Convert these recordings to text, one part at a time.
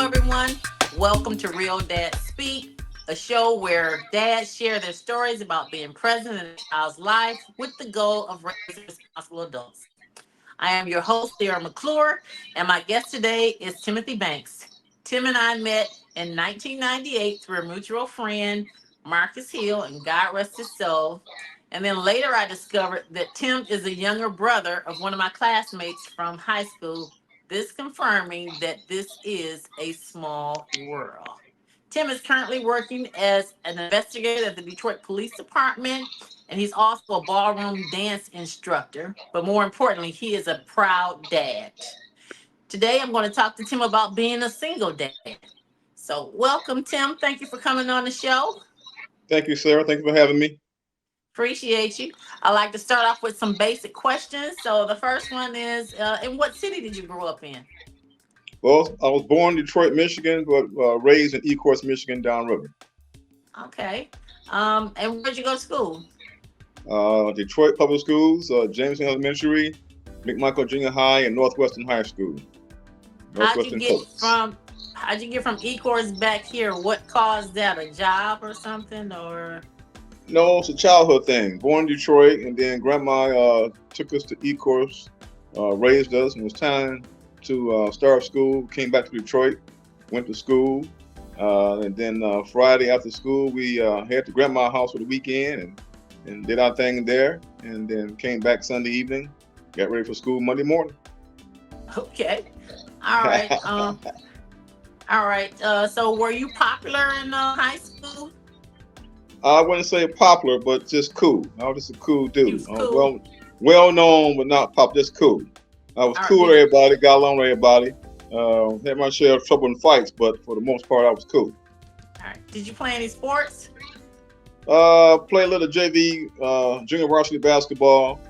everyone. Welcome to Real Dad Speak, a show where dads share their stories about being present in a child's life with the goal of raising responsible adults. I am your host, Sarah McClure, and my guest today is Timothy Banks. Tim and I met in 1998 through a mutual friend, Marcus Hill, and God rest his soul. And then later I discovered that Tim is a younger brother of one of my classmates from high school, this confirming that this is a small world. Tim is currently working as an investigator at the Detroit Police Department, and he's also a ballroom dance instructor. But more importantly, he is a proud dad. Today, I'm going to talk to Tim about being a single dad. So, welcome, Tim. Thank you for coming on the show. Thank you, Sarah. Thank you for having me. Appreciate you. I like to start off with some basic questions. So, the first one is in what city did you grow up in? Well, I was born in Detroit, Michigan, but raised in Ecorse, Michigan, downriver. Okay. And where'd you go to school? Detroit Public Schools, Jameson Elementary, McMichael Junior High, and Northwestern High School. How'd you Northwestern get Colts. from how'd you get from Ecorse back here? What caused that? A job or something? Or No, it's a childhood thing. Born in Detroit, and then Grandma took us to Ecorse, raised us, and it was time to start school. Came back to Detroit, went to school, and then Friday after school, we head to Grandma's house for the weekend and did our thing there, and then came back Sunday evening, got ready for school Monday morning. okay. All right. All right. So were you popular in high school? I wouldn't say popular, but just cool. I was just a cool You dude. was cool. Well known, but not pop. Just cool. I was All right. cool with everybody, got along with everybody. Had my share of trouble and fights, but for the most part, I was cool. All right. Did you play any sports? Played a little JV, junior varsity basketball.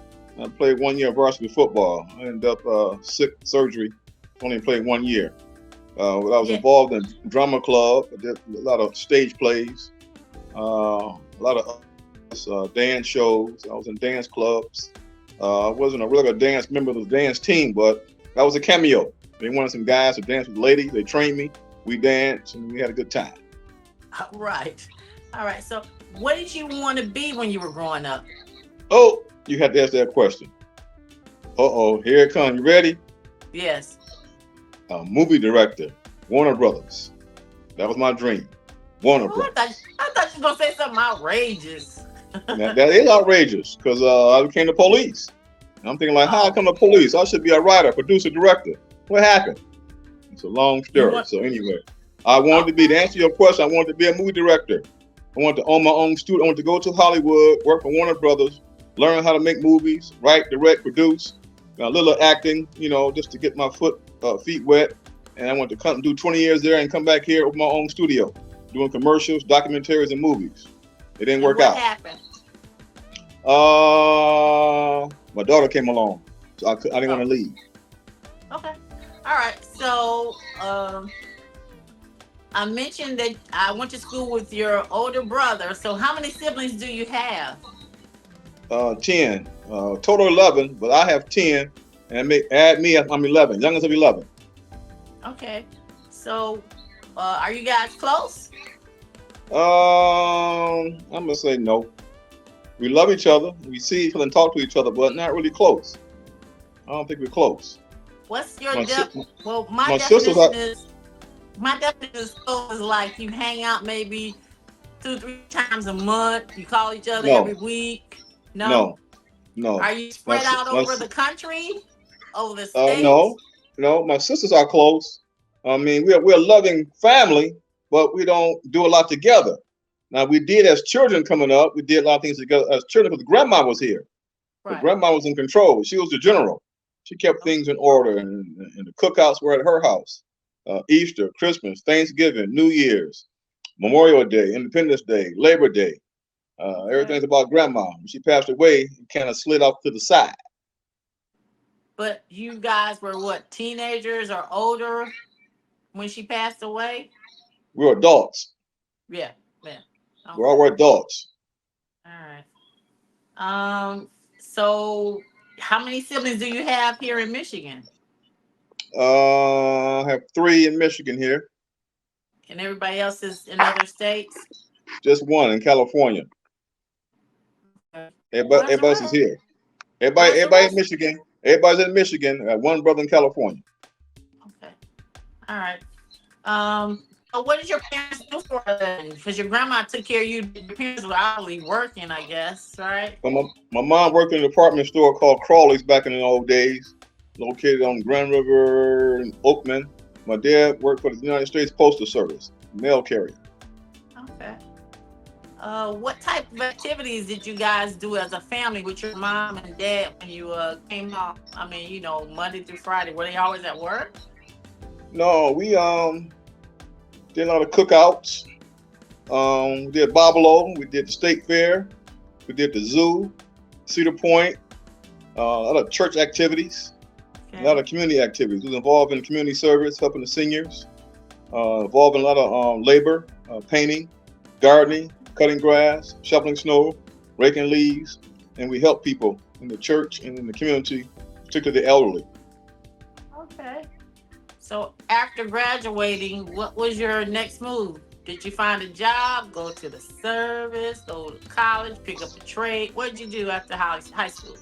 I played 1 year of varsity football. I ended up sick surgery. Only played 1 year. But I was Yeah. involved in drama club. I did a lot of stage plays, a lot of dance shows. I was in dance clubs. I wasn't a regular dance member of the dance team, but that was a cameo. They wanted some guys to dance with ladies. They trained me. We danced and we had a good time. All right. All right. So what did you want to be when you were growing up? Oh, you had to ask that question. Uh-oh, here it comes. You ready? Yes. Movie director, Warner Brothers. That was my dream. Warner Oh, Brothers. I thought you were gonna say something outrageous. Now, that is outrageous because I became the police. And I'm thinking like, how I Oh, come the police? I should be a writer, producer, director. What happened? It's a long you story. want So anyway, I wanted to be, to okay. answer your question, I wanted to be a movie director. I wanted to own my own studio. I wanted to go to Hollywood, work for Warner Brothers, learn how to make movies, write, direct, produce, a little acting, just to get my feet wet. And I wanted to come do 20 years there and come back here with my own studio, doing commercials, documentaries, and movies. It didn't And work what out. happened? My daughter came along, so I didn't want Oh, to leave. okay. All right. So, I mentioned that I went to school with your older brother. So, how many siblings do you have? 10, total 11, but I have 10, and add me, I'm 11, youngest of 11. Okay. So, are you guys close? I'm gonna say no. We love each other, we see each other and talk to each other, but not really close. I don't think we're close. What's your My si- Well, my sisters are my definition is close is like you hang out maybe 2, 3 times a month. You call each other every no, week. No. no, no. Are you My spread si- out my over the country, over the no, states? no. My sisters are close. I mean, we're a loving family, but we don't do a lot together. Now we did as children coming up. We did a lot of things together as children because grandma was here. But Right. grandma was in control. She was the general. She kept Okay. things in order, and the cookouts were at her house. Easter, Christmas, Thanksgiving, New Year's, Memorial Day, Independence Day, Labor Day. Okay. Everything's about grandma. When she passed away, it kind of slid off to the side. But you guys were what, teenagers or older when she passed away? We were adults. Yeah. Yeah. We all Okay. were adults. All right. So how many siblings do you have here in Michigan? I have three in Michigan here. And everybody else is in other states? Just one in California. Okay. Everybody, Where's the everybody else is rest? here. Where's the Everybody in rest? Michigan. Everybody's in Michigan. One brother in California. Okay. All right. So what did your parents do for a living? Because your grandma took care of you. Your parents were obviously working, I guess, right? But my mom worked in a department store called Crawley's back in the old days, located on Grand River and Oakman. My dad worked for the United States Postal Service, mail carrier. Okay. What type of activities did you guys do as a family with your mom and dad when you came home? I mean, Monday through Friday. Were they always at work? No, we did a lot of cookouts. We did Babalo. We did the state fair. We did the zoo, Cedar Point. A lot of church activities. A lot Okay. of community activities. We was involved in community service, helping the seniors. Involved in a lot of labor, painting, gardening, cutting grass, shoveling snow, raking leaves, and we help people in the church and in the community, particularly the elderly. Okay. So after graduating, what was your next move? Did you find a job, go to the service, go to college, pick up a trade? What did you do after high school?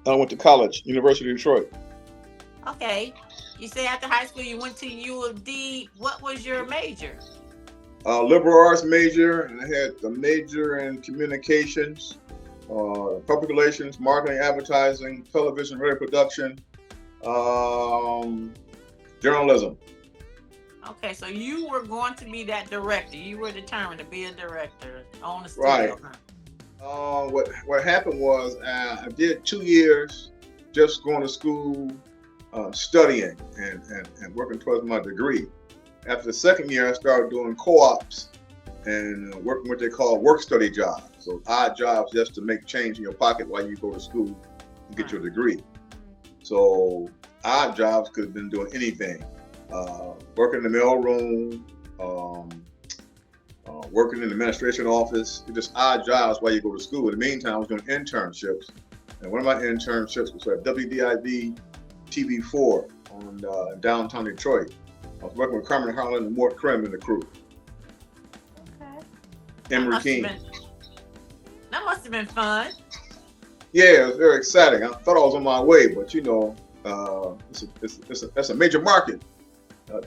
I went to college, University of Detroit. Okay. You say after high school you went to U of D. What was your major? Liberal arts major, and I had a major in communications, public relations, marketing, advertising, television, radio production, um, journalism. Okay, so you were going to be that director. You were determined to be a director on the Right. studio. Huh? What happened was I did 2 years just going to school, studying and working towards my degree. After the second year, I started doing co-ops and working what they call work study jobs. So odd jobs just to make change in your pocket while you go to school and get Right. your degree. So odd jobs could have been doing anything. Working in the mail room, working in the administration office, just odd jobs while you go to school. In the meantime, I was doing internships. And one of my internships was at WDIV TV4 on downtown Detroit. I was working with Carmen Harlan and Mort Krim and the crew. Okay. That Emery must have King. been that must have been fun. Yeah, it was very exciting. I thought I was on my way, but it's a major market.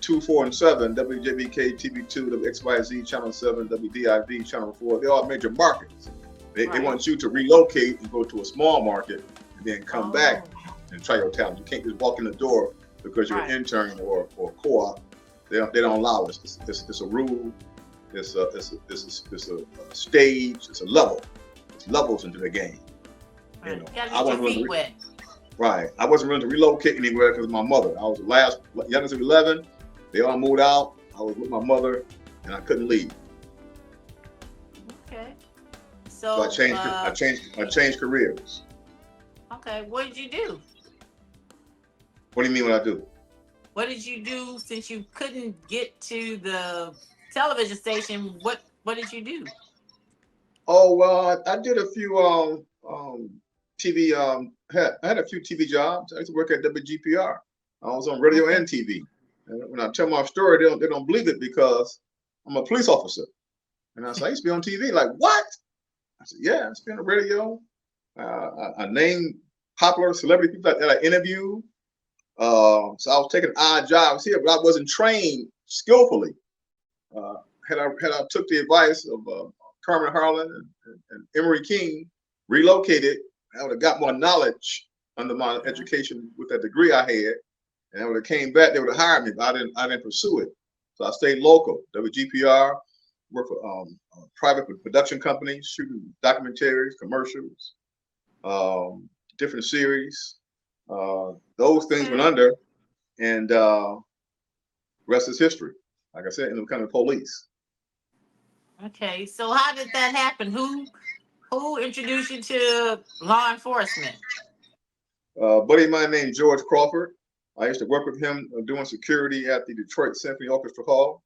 2, 4, and 7, WJBK, TV2, WXYZ, Channel 7, WDIV, Channel 4. They're all major markets. They Right. want you to relocate and go to a small market and then come back Oh, and try your talent. You can't just walk in the door because you're an right. intern or co-op. They don't allow it. It's a rule. It's a stage. It's a level. It's levels into the game. Right. You gotta I get your wasn't feet wet. right. I wasn't willing to relocate anywhere because of my mother. I was the last youngest of 11. They all moved out. I was with my mother, and I couldn't leave. Okay. So I So changed careers. okay, what did you do? What do you mean what I do? What did you do since you couldn't get to the television station? What did you do? Oh well, I did a few TV. I had a few TV jobs. I used to work at WGPR. I was on radio Okay. and TV. And when I tell my story, they don't believe it because I'm a police officer. And I said, I used to be on TV. Like, what? I said, yeah, I used to be on the radio. I named popular celebrity people that I interviewed. So I was taking odd jobs here, but I wasn't trained skillfully. Uh, had I took the advice of Carmen Harlan and Emery King, relocated, I would have got more knowledge under my Mhm. education with that degree I had, and I would have came back. They would have hired me, but I didn't pursue it. So I stayed local. WGPR, worked for private production companies, shooting documentaries, commercials, different series. Those things went Okay. under, and rest is history. Like I said, in becoming police. Okay. So how did that happen? Who introduced you to law enforcement? Buddy of mine named George Crawford. I used to work with him doing security at the Detroit Symphony Orchestra Hall.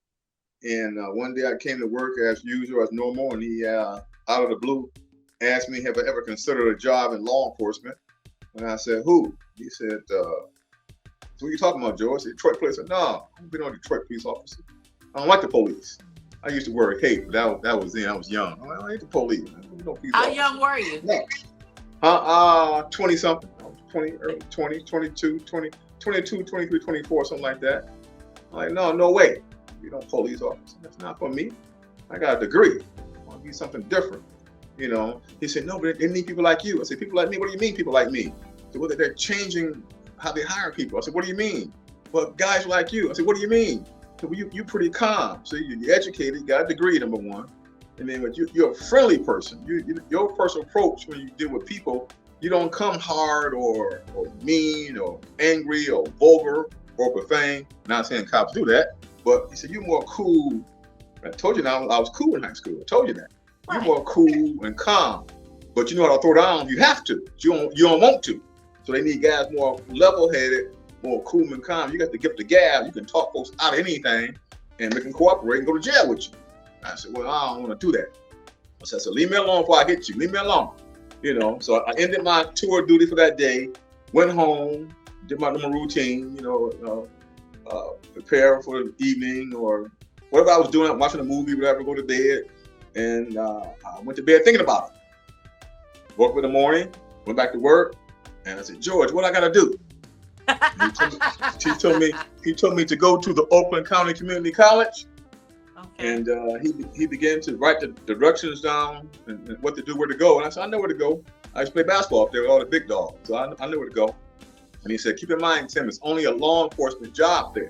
And one day I came to work as usual, as normal, and he, out of the blue, asked me, have I ever considered a job in law enforcement? And I said, who? He said, so what are you talking about, George? I said, Detroit police. I said, no, I've been on Detroit police officer. I don't like the police. I used to wear a cape, but that was then. I was young. I don't hate the police. No police How officer. young were you? No. 20 something. I was 20, early 20, 22, 20, 22, 23, 24, something like that. I'm like, no way. You don't police officer. That's not for me. I got a degree. I want to be something different. He said, no, but they need people like you. I said, people like me? What do you mean people like me? So whether they're changing how they hire people. I said, what do you mean? Well, guys like you. I said, what do you mean? So well, you're pretty calm. So you're educated, you got a degree, number one. And then but you're a friendly person. Your personal approach when you deal with people, you don't come hard or mean or angry or vulgar or profane. Not saying cops do that, but he said, you're more cool. I told you now I was cool in high school. I told you that. You're more cool and calm. But you know how to throw down, you have to. You don't want to. So they need guys more level-headed, more cool and calm. You got the gift of gab. You can talk folks out of anything and make them cooperate and go to jail with you. I said, well, I don't want to do that. I said, so leave me alone before I hit you. Leave me alone. So I ended my tour duty for that day, went home, did my normal routine, prepare for the evening or whatever I was doing, watching a movie, whatever, go to bed. And I went to bed thinking about it. Woke up in the morning, went back to work, and I said, George, what I got to do? He told me to go to the Oakland County Community College. Okay. And he began to write the directions down and what to do, where to go. And I said, I know where to go. I used to play basketball up there with all the big dogs. So I knew where to go. And he said, keep in mind, Tim, it's only a law enforcement job there.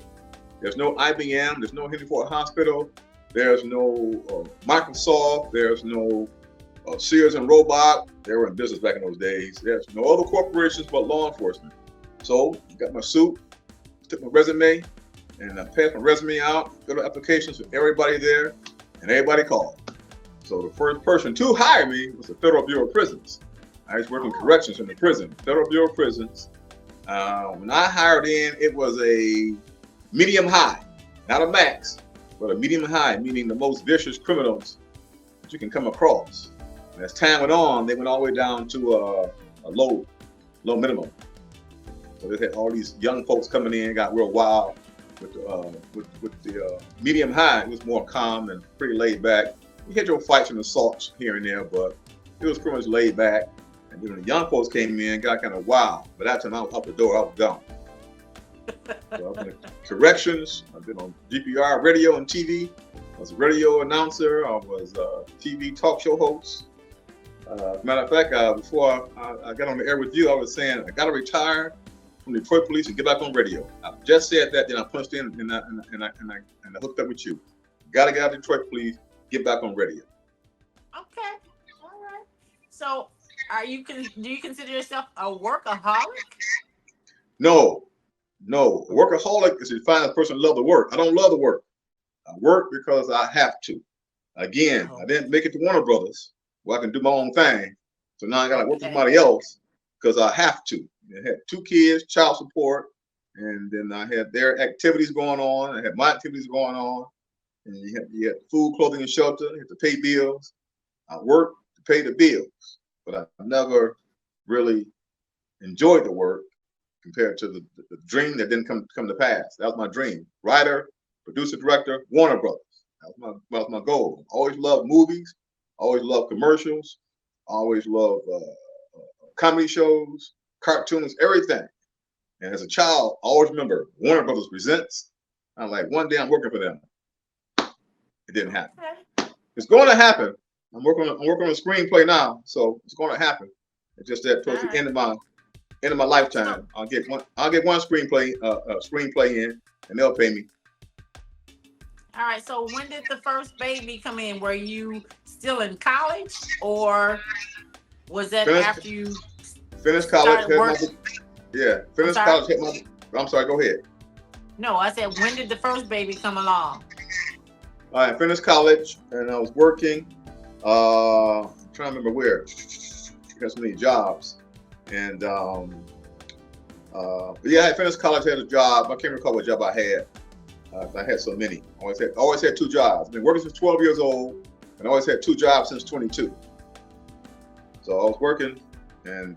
There's no IBM. There's no Henry Ford Hospital. There's no Microsoft. There's no Sears and Roebuck. They were in business back in those days. There's no other corporations but law enforcement. So I got my suit, took my resume, and I passed my resume out, filled out applications for everybody there, and everybody called. So the first person to hire me was the Federal Bureau of Prisons. I was working corrections in the prison, Federal Bureau of Prisons. When I hired in, it was a medium high, not a max, but a medium high, meaning the most vicious criminals that you can come across. And as time went on, they went all the way down to a low minimum. So they had all these young folks coming in, got real wild. With the medium high, it was more calm and pretty laid back. You had your fights and assaults here and there, but it was pretty much laid back. And then when the young folks came in, got kind of wild. But that time I was out the door, I was gone. So I've been in corrections. I've been on GPR radio and TV. I was a radio announcer. I was a TV talk show host. Matter of fact, before I got on the air with you, I was saying I got to retire from the Detroit Police and get back on radio. I just said that, then I punched in and I hooked up with you. Got to get out of Detroit Police, get back on radio. Okay, all right. So, do you consider yourself a workaholic? No. Workaholic is defined as a person who loves the work. I don't love the work. I work because I have to. Again, I didn't make it to Warner Brothers where I can do my own thing. So now I got to work for somebody else because I have to. I had 2 kids, child support, and then I had their activities going on. I had my activities going on. And you had food, clothing, and shelter. You had to pay bills. I worked to pay the bills, but I never really enjoyed the work compared to the dream that didn't come to pass. That was my dream. Writer, producer, director, Warner Brothers. That was my goal. I always loved movies. Always loved commercials. Always loved comedy shows, cartoons, everything. And as a child, I always remember Warner Brothers Presents. I'm like, one day I'm working for them. It didn't happen. It's going to happen. I'm working on a screenplay now, so it's going to happen. It's just that towards the end of my lifetime, I'll get one screenplay in, and they'll pay me. All right. So when did the first baby come in? Were you still in college, or was that after you finished college? Finished college. I'm sorry. Go ahead. No, I said when did the first baby come along? I finished college and I was working. I'm trying to remember where. I got so many jobs, and I finished college. Had a job. I can't recall what job I had. I had so many. I always had 2 jobs. I've been working since 12 years old, and I always had 2 jobs since 22. So I was working, and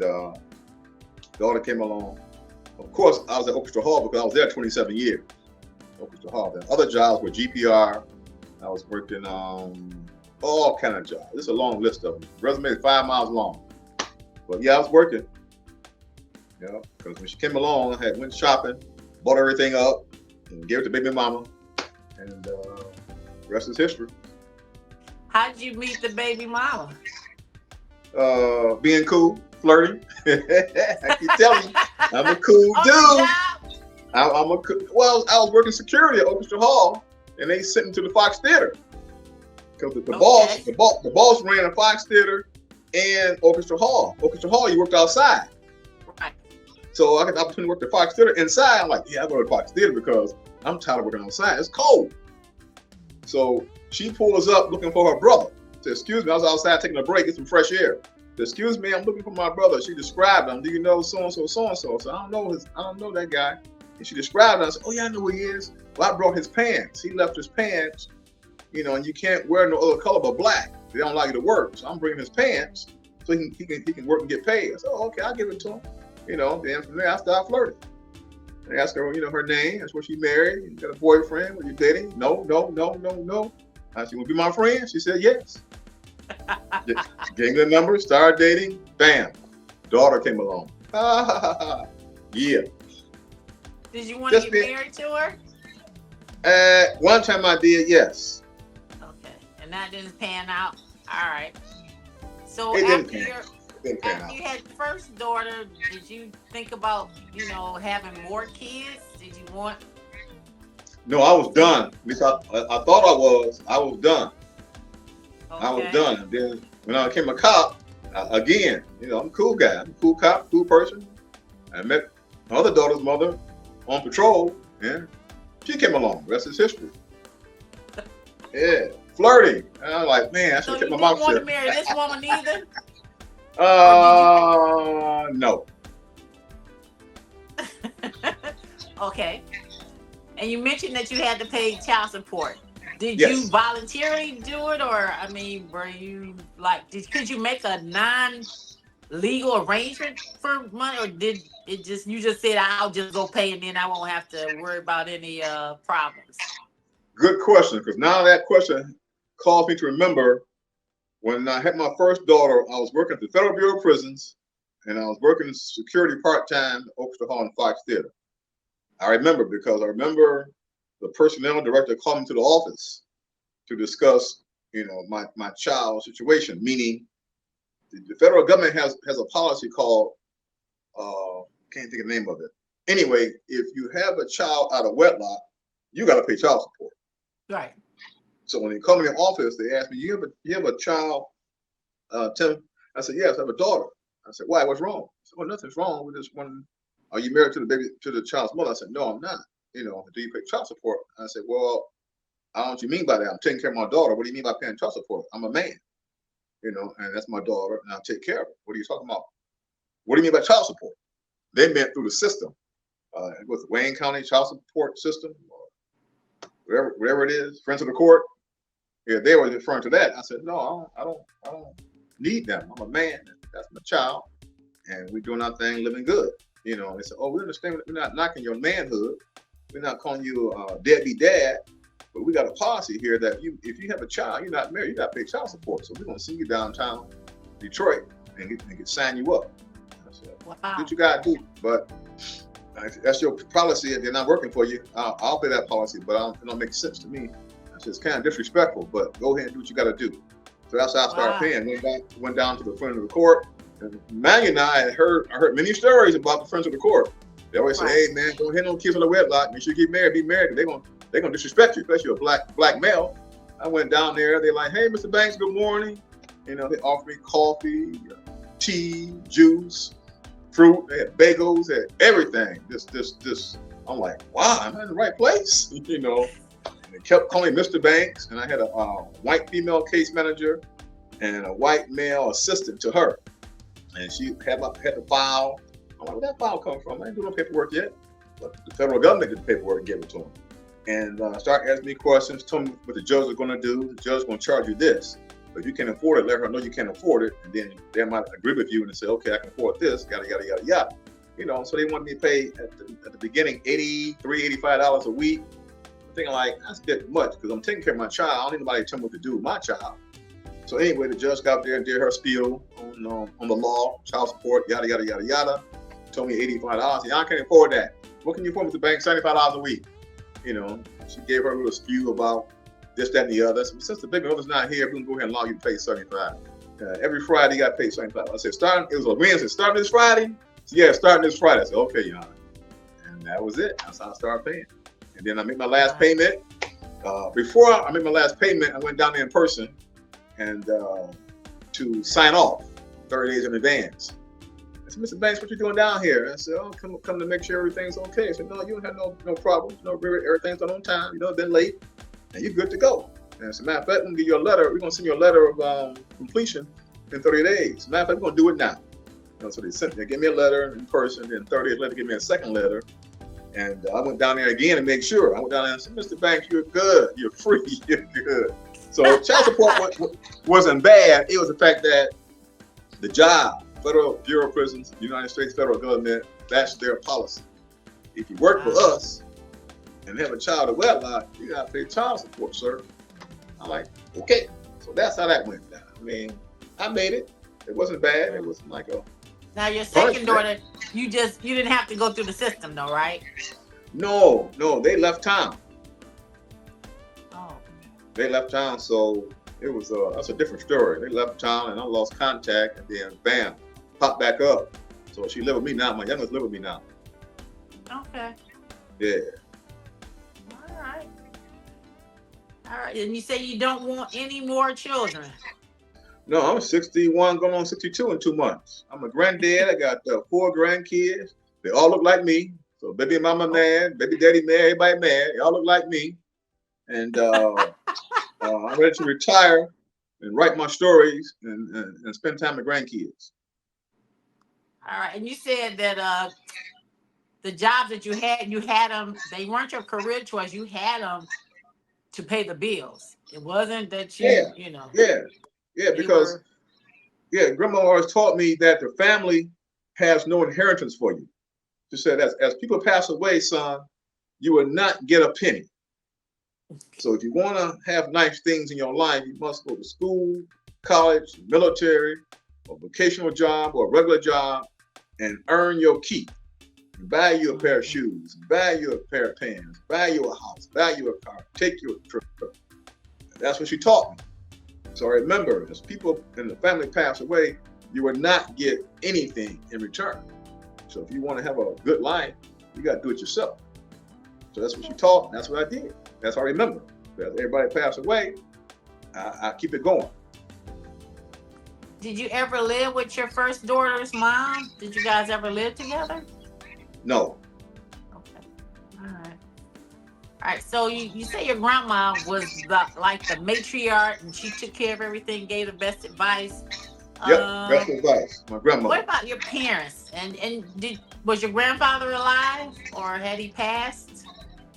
daughter came along. Of course, I was at Orchestra Hall because I was there 27 years. Orchestra Hall. Then other jobs were GPR. I was working on all kind of jobs. This is a long list of them. Resume is 5 miles long. But yeah, I was working. You know, because when she came along, I had went shopping, bought everything up, and gave it to baby mama. And the rest is history. How did you meet the baby mama? Being cool, flirty. I keep telling you, I'm a cool On the dude. job? Well, I was working security at Orchestra Hall, and they sent me to the Fox Theater because Okay. the boss ran a Fox Theater and Orchestra Hall. Orchestra Hall, you worked outside, Right. so I got the opportunity to work the Fox Theater inside. I'm like, yeah, I go to the Fox Theater because I'm tired of working outside. It's cold. So she pulls up looking for her brother. Said, excuse me, I was outside taking a break, get some fresh air. Said, excuse me, I'm looking for my brother. She described him. Do you know so and so, so and so? So I don't know that guy. And she described him. I said, oh yeah, I know who he is. Well, I brought his pants. He left his pants, and you can't wear no other color but black. They don't allow you to work. So I'm bringing his pants so he can work and get paid. I said, oh, okay, I'll give it to him. Then from there I started flirting. I asked her, her name. That's what she married. You got a boyfriend? Were you dating? No. I said, will you be my friend? She said, yes. Gave me the number, started dating. Bam. Daughter came along. Yeah. Did you want to get married to her? One time I did, yes. Okay. And that didn't pan out. All right. So It didn't after pan your out. It didn't pan after out. you had the first daughter, did you think about, having more kids? Did you want? No, I was done. At least I thought I was. I was done. Okay. I was done. And then when I became a cop, again, I'm a cool guy. I'm a cool cop, cool person. I met my other daughter's mother on patrol, and she came along. The rest is history. Yeah, flirty. And I'm like, man, I should So have you kept my didn't mouth want to shut. marry this woman either? Or No. did you? Okay. And you mentioned that you had to pay child support. Did you Yes. voluntarily do it, or were you could you make a non-legal arrangement for money, or did you just said I'll just go pay and then I won't have to worry about any problems? Good question, because now that question caused me to remember when I had my first daughter, I was working at the Federal Bureau of Prisons, and I was working security part-time at Orchestra Hall and Fox Theater. I remember because the personnel director called me to the office to discuss, my child's situation, meaning the federal government has a policy called, can't think of the name of it. Anyway, if you have a child out of wedlock, you got to pay child support. Right. So when they come in the office, they ask me, you have a child, Tim? I said, yes, I have a daughter. I said, why? What's wrong? I said, well, nothing's wrong. We just want, are you married to the child's mother? I said, no, I'm not. Do you pay child support? I said, well, I don't know what you mean by that. I'm taking care of my daughter. What do you mean by paying child support? I'm a man, and that's my daughter, and I'll take care of her. What are you talking about? What do you mean by child support? They meant through the system. It was the Wayne County child support system, or whatever it is, friends of the court. Yeah, they were referring to that. I said, no, I don't need them. I'm a man. That's my child, and we're doing our thing, living good. They said, oh, we understand. We're not knocking your manhood. We're not calling you a deadbeat dad, but we got a policy here that if you have a child, you're not married, you got to pay child support. So we're gonna send you downtown Detroit and sign you up. I said, Wow. do what you gotta do, but that's your policy. If they're not working for you, I'll pay that policy, but it don't make sense to me. It's kind of disrespectful, but go ahead and do what you got to do. So that's how I started paying. Went down to the friend of the court. And Maggie and I I heard many stories about the friends of the court. They always say, hey man, don't hit no kids on the wedlock. You should get married, be married. They're gonna disrespect you, especially a black male. I went down there, they're like, hey Mr. Banks, good morning. They offered me coffee, tea, juice, fruit, they had bagels, they had everything. This. I'm like, wow, I'm in the right place. They kept calling me Mr. Banks, and I had a white female case manager and a white male assistant to her. And she had the file. I'm like, where that file come from? I ain't doing no paperwork yet. But the federal government did the paperwork and gave it to them. And started asking me questions, told me what the judge was going to do. The judge is going to charge you this. But if you can't afford it, let her know you can't afford it. And then they might agree with you and say, okay, I can afford this, yada, yada, yada, yada. So they wanted me to pay at the beginning $83, $85 a week. thinking like, that's a bit much because I'm taking care of my child. I don't need nobody to tell me what to do with my child. So anyway, the judge got up there and did her spiel on the law, child support, yada, yada, yada, yada. Told me $85. Yeah, I can't afford that. What can you afford, Mr. Bank? $75 a week. She gave her a little spew about this, that, and the other. So since the big brother's not here, we're going to go ahead and allow you to pay $75. Every Friday, you got to pay $75. I said, it was a Wednesday, starting this Friday? So, yeah, starting this Friday. I said, okay, Your Honor. And that was it. That's how I started paying. And then I made my last payment. Before I made my last payment, I went down there in person and to sign off 30 days in advance. I said, Mr. Banks, what you doing down here? I said, oh, come to make sure everything's okay. I said, no, you don't have no problems. No, everything's done on time. Been late, and you're good to go. And as a matter of fact, we're going to give you a letter. We're going to send you a letter of completion in 30 days. As a matter of fact, we're going to do it now. So they gave me a letter in person, then 30 days later, give me a second letter. And I went down there again to make sure. I went down there and said, Mr. Banks, you're good. You're free. You're good. So child support wasn't bad. It was the fact that the job, Federal Bureau of Prisons, United States federal government, that's their policy. If you work for us and have a child of wedlock, you got to pay child support, sir. I'm like, okay. So that's how that went down. I mean, I made it. It wasn't bad. It wasn't like a... Now your second daughter, you didn't have to go through the system though, right? No, they left town. Oh. They left town, so it was that's a different story. They left town and I lost contact, and then bam, popped back up. So she live with me now. My youngest live with me now. Okay. Yeah. All right. And you say you don't want any more children? No, I'm 61, going on 62 in 2 months. I'm a granddad. I got 4 grandkids. They all look like me. So baby mama mad, baby daddy mad, everybody mad. They all look like me. And I'm ready to retire and write my stories and spend time with grandkids. All right. And you said that the jobs that you had them, they weren't your career choice. You had them to pay the bills. It wasn't that Yeah, because grandma always taught me that the family has no inheritance for you. She said, as people pass away, son, you will not get a penny. So if you want to have nice things in your life, you must go to school, college, military, a vocational job, or a regular job, and earn your keep. Buy you a pair of shoes, buy you a pair of pants, buy you a house, buy you a car, take you a trip. That's what she taught me. So remember, as people in the family pass away, you will not get anything in return. So if you want to have a good life, you got to do it yourself. So that's what she taught. And that's what I did. That's how I remember. As everybody passed away, I keep it going. Did you ever live with your first daughter's mom? Did you guys ever live together? No. Okay. All right. So you say your grandma was like the matriarch, and she took care of everything, gave the best advice. Yep, best advice. My grandma. What about your parents? And was your grandfather alive, or had he passed?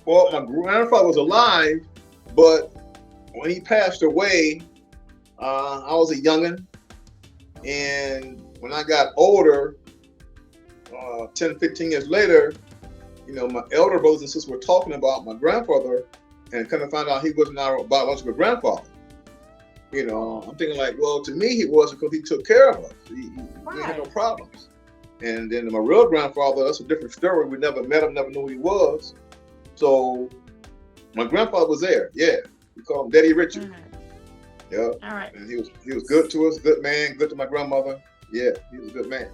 Well, my grandfather was alive, but when he passed away, I was a youngin', and when I got older, 10, 15 years later, my elder brothers and sisters were talking about my grandfather, and kind of found out he wasn't our biological grandfather. I'm thinking like, well, to me he was, because he took care of us. He had no problems. And then my real grandfather, that's a different story. We never met him, never knew who he was. So my grandfather was there. Yeah, we call him Daddy Richard. Mm-hmm. Yeah. All right. And he was good to us, good man, good to my grandmother. Yeah, he was a good man.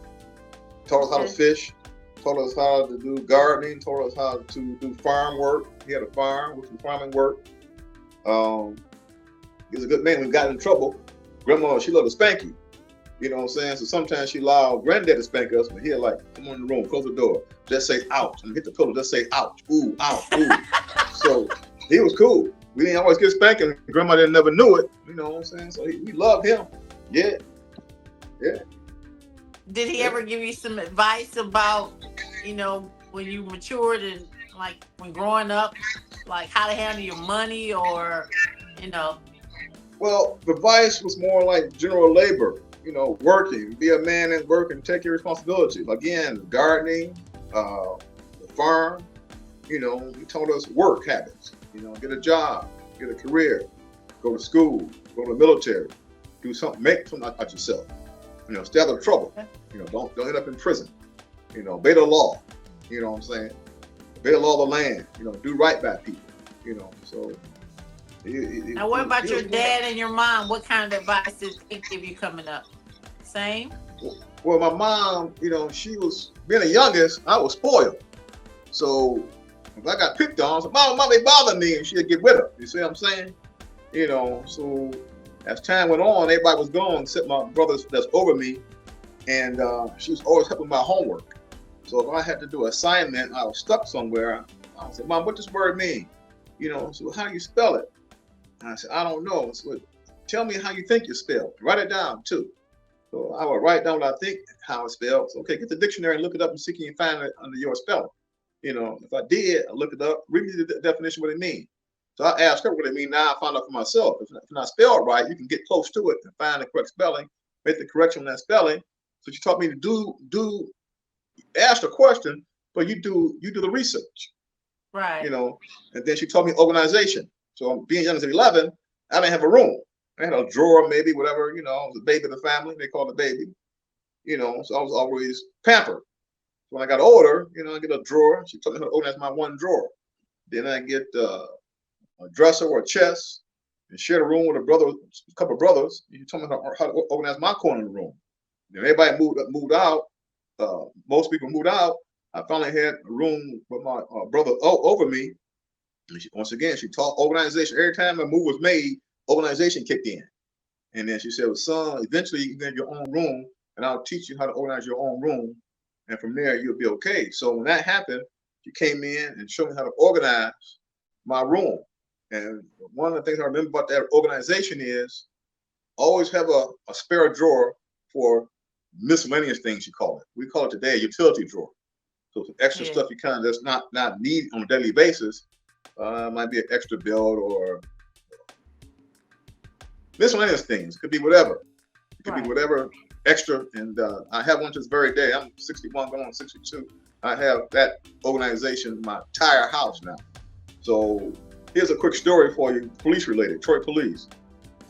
Taught us how to fish, taught us how to do gardening, taught us how to do farm work. He had a farm with some farming work. He was a good man. When we got in trouble, grandma, she loved to spank you. You know what I'm saying? So sometimes she allowed granddad to spank us, but he'll like, come on in the room, close the door, just say ouch. And hit the pillow, just say ouch, ooh, ouch, ooh. So he was cool. We didn't always get spanking. Grandma didn't never knew it. You know what I'm saying? So we loved him. Yeah. Yeah. Did he ever give you some advice about, when you matured and like when growing up, like how to handle your money or, Well, the advice was more like general labor, working, be a man and work and take your responsibilities. Again, gardening, the farm, he taught us work habits. Get a job, get a career, go to school, go to the military, do something, make something out yourself. Stay out of trouble. Don't end up in prison. Obey the law. You know what I'm saying? Obey the law of the land. Do right by people. So. Now, what about your dad and your mom? What kind of advice did they give you coming up? Same? Well, my mom, she was, being the youngest, I was spoiled. So if I got picked on, so mom, they bother me, and she'd get with her. You see what I'm saying? So as time went on, everybody was gone except my brothers that's over me, and she was always helping my homework. So if I had to do an assignment, I was stuck somewhere, I would say, Mom, what does this word mean? So how do you spell it? And I said, I don't know. So tell me how you think you spell. Write it down too. So I would write down what I think how it's spelled. So, okay, get the dictionary and look it up and see if you can find it under your spelling. If I did, I look it up, read me the definition what it means. So I asked her what it means. Now I found out for myself. If it's not spelled right, you can get close to it and find the correct spelling, make the correction on that spelling. So she taught me to do ask the question, but you do the research. Right. And then she taught me organization. So being young as 11, I didn't have a room. I had a drawer, maybe, whatever, I was the baby of the family. They called the baby, so I was always pampered. When I got older, I get a drawer. She taught me how to organize my one drawer. Then I get a dresser or a chest and share the room with a couple of brothers. She taught me how to organize my corner of the room. Then everybody moved out. Most people moved out. I finally had a room with my brother over me. And once again, she taught organization. Every time a move was made, organization kicked in. And then she said, well, son, eventually you get your own room, and I'll teach you how to organize your own room. And from there, you'll be okay. So when that happened, she came in and showed me how to organize my room. And one of the things I remember about that organization is always have a spare drawer for miscellaneous things, you call it. We call it today a utility drawer. So some extra stuff you kind of just not need on a daily basis. Might be an extra bill or miscellaneous things. Could be whatever. It could be whatever extra. And I have one to this very day. I'm 61, going on 62. I have that organization in my entire house now. So here's a quick story for you, police related, Detroit Police.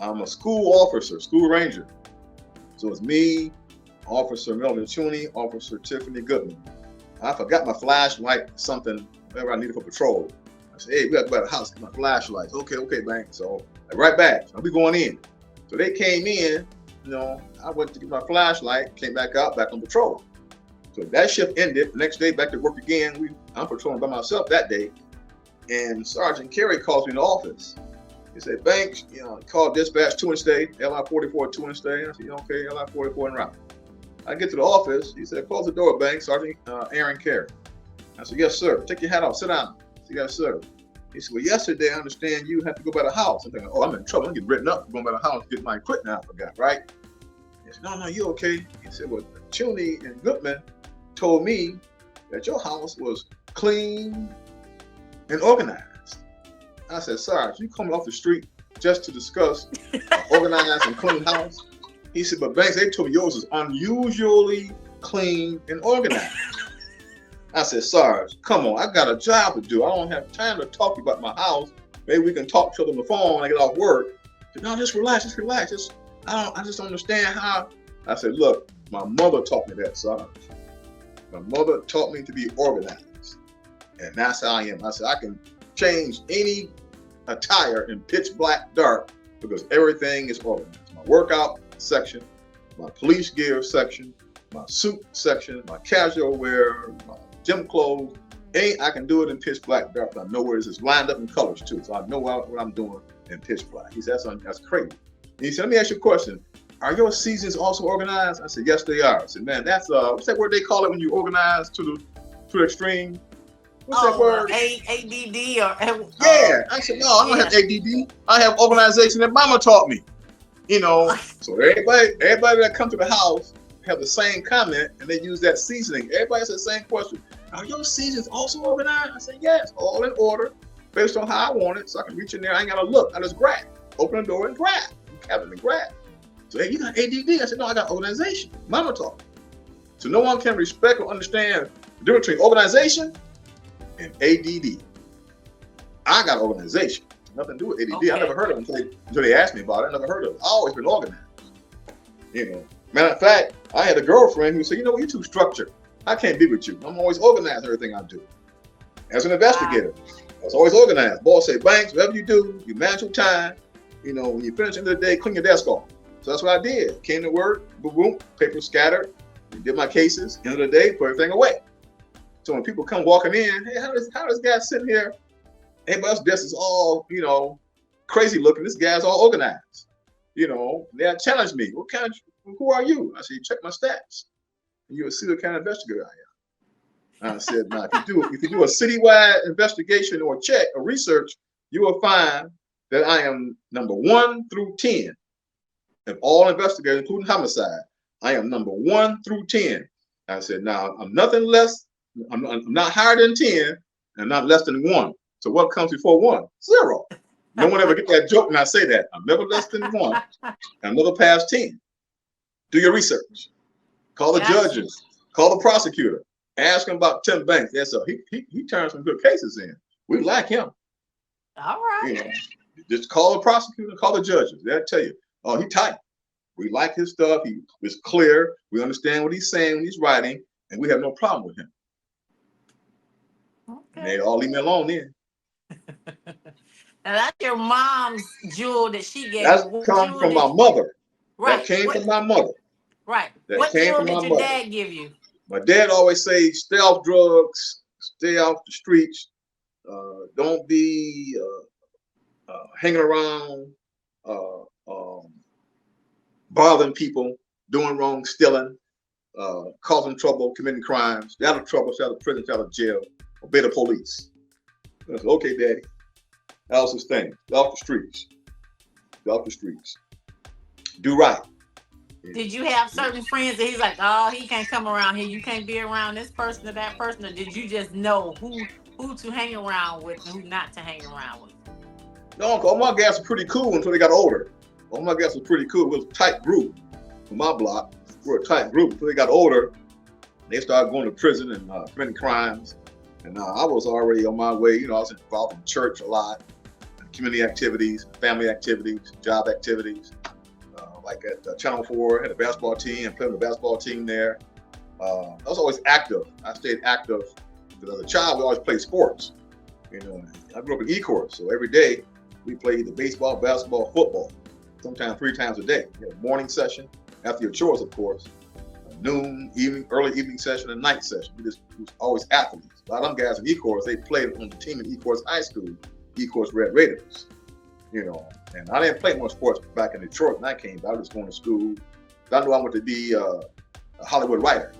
I'm a school officer, school ranger. So it's me, Officer Melvin Tooney, Officer Tiffany Goodman. I forgot my flashlight, something, whatever I needed for patrol. I said, hey, we got to go to the house, get my flashlights. Okay, bank. So right back. I'll be going in. So they came in, I went to get my flashlight, came back out, back on patrol. So that shift ended. Next day, back to work again. I'm patrolling by myself that day. And Sergeant Carey calls me in the office. He said, Banks, called dispatch 2 and stay, LI 44 2 and stay. I said, okay, LI 44 and route. I get to the office. He said, close the door, Banks, Sergeant Aaron Carey. I said, yes, sir. Take your hat off, sit down. I said, yes, sir. He said, well, yesterday I understand you have to go by the house. I'm thinking, oh, I'm in trouble. I'm getting written up going by the house to get my equipment. I forgot, right? He said, no, you okay? He said, well, Tooney and Goodman told me that your house was clean and organized. I said, Sarge, you coming off the street just to discuss organized and clean house? He said, but Banks, they told me yours is unusually clean and organized. I said, Sarge, come on, I got a job to do. I don't have time to talk to you about my house. Maybe we can talk to each other on the phone when I get off work. He said, no, just relax. I just don't understand how. I said, look, my mother taught me that, Sarge. My mother taught me to be organized. And that's how I am. I said, I can change any attire in pitch black dark because everything is organized. My workout section, my police gear section, my suit section, my casual wear, my gym clothes. I can do it in pitch black dark. I know where it's lined up in colors too. So I know what I'm doing in pitch black. He said, that's crazy. And he said, let me ask you a question. Are your seasons also organized? I said, yes, they are. I said, man, that's what's that word they call it when you organize to the extreme? What's that word? ADD or yeah. I said, no, I don't have ADD. I have organization that mama taught me. So everybody that come to the house have the same comment and they use that seasoning. Everybody has the same question. Are your seasons also organized? I said, yes, all in order based on how I want it. So I can reach in there. I ain't got to look. I just grab. Open the door and grab. Cabinet and grab. So, hey, you got ADD? I said, no, I got organization. Mama taught me. So no one can respect or understand the difference between organization and ADD. I got organization. Nothing to do with ADD. I Okay. never heard of it until they asked me about it. I never heard of it. I always been organized. You know, matter of fact, I had a girlfriend who said, you know, you're too structured. I can't be with you. I'm always organized in everything I do. As an investigator, I was always organized. Boss say, Banks, whatever you do, you manage your time. You know, when you finish the end of the day, clean your desk off. So that's what I did. Came to work, boom, boom, paper scattered, did my cases. End of the day, put everything away. So when people come walking in, hey, how does this guy sitting here? Everybody else's desk is all, you know, crazy looking. This guy's all organized. You know, they challenged me. Who are you? I said, check my stats. And you'll see what kind of investigator I am. I said, now, if you do a citywide investigation or check or research, you will find that I am number 1 through 10 of all investigators, including homicide. I am number 1 through 10. I said, now I'm nothing less. I'm not higher than 10, and not less than 1. So what comes before 1? 0. No one ever get that joke when I say that. I'm never less than 1. I'm never past 10. Do your research. Call the judges. Call the prosecutor. Ask him about Tim Banks. Yes, sir. He turned some good cases in. We like him. All right. You know, just call the prosecutor. Call the judges. They'll tell you. Oh, he tight. We like his stuff. He is clear. We understand what he's saying when he's writing, and we have no problem with him. Okay. And they all leave me alone then. Now that's your mom's jewel that she gave That's you. come from my mother. Right. That came from my mother. Right. That what came jewel from did my your mother. dad give you? My dad always say, stay off drugs, stay off the streets, don't be hanging around, bothering people, doing wrong, stealing, causing trouble, committing crimes. Stay out of trouble, stay out of prison, stay out of jail, obey the police. I said, okay, Daddy. That was his thing. Stay off the streets. Stay off the streets. Do right. Did you have certain friends that he's like, oh, he can't come around here. You can't be around this person or that person? Or did you just know who to hang around with and who not to hang around with? No, all my guys were pretty cool until they got older. All my guys were pretty cool. We was a tight group from my block. We were a tight group until they got older. They started going to prison and committing crimes. And I was already on my way. You know, I was involved in church a lot, community activities, family activities, job activities. Like at Channel 4, had a basketball team, and played on the basketball team there. I was always active. I stayed active because as a child, we always played sports. You know, I grew up in Ecorse, so every day we played either baseball, basketball, football, sometimes 3 times a day. You had a morning session after your chores, of course, noon, evening, early evening session, and night session. We was always athletes. A lot of them guys in Ecorse, they played on the team in Ecorse High School, Ecorse Red Raiders. You know, and I didn't play much sports back in Detroit when I came, but I was going to school. I knew I wanted to be a Hollywood writer,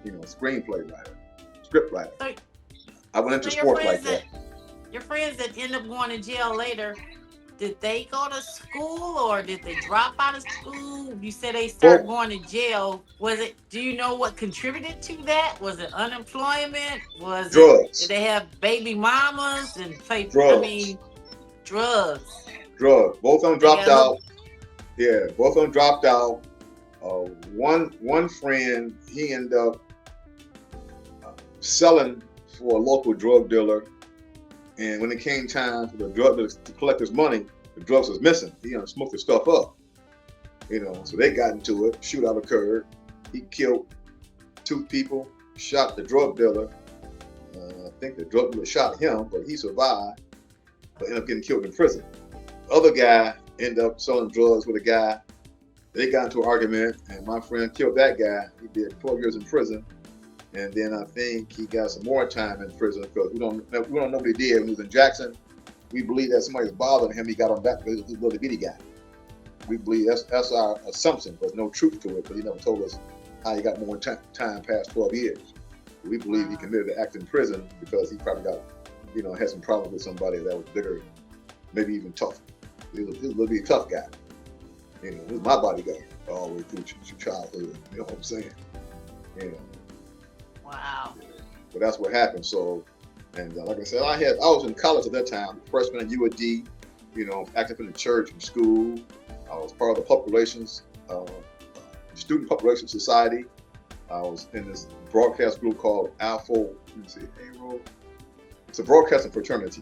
you know, screenplay writer, script writer. So, I went into sports like that. Your friends that end up going to jail later, did they go to school or did they drop out of school? You said they started going to jail. Do you know what contributed to that? Was it unemployment? Drugs. Did they have baby mamas and play drugs? Drugs. Both of them dropped out. Yeah, both of them dropped out. One friend, he ended up selling for a local drug dealer, and when it came time for the drug dealer to collect his money, the drugs was missing. He smoked the stuff up. You know, so they got into it. Shootout occurred. He killed 2 people, shot the drug dealer. I think the drug dealer shot him, but he survived, but ended up getting killed in prison. Other guy ended up selling drugs with a guy. They got into an argument, and my friend killed that guy. He did 12 years in prison, and then I think he got some more time in prison because we don't know what he did when he was in Jackson. We believe that somebody was bothering him. He got on back because he was a little bitty guy. We believe that's our assumption. There's no truth to it, but he never told us how he got more time past 12 years. We believe he committed an act in prison because he probably got, had some problems with somebody that was bigger, maybe even tough. He was a little bit tough guy. He was my bodyguard all the way through childhood. You know what I'm saying? Wow. But that's what happened. So, and like I said, I was in college at that time, freshman at UAD. Active in the church and school. I was part of the public relations, student public relations society. I was in this broadcast group called Alpha. It's a broadcasting fraternity.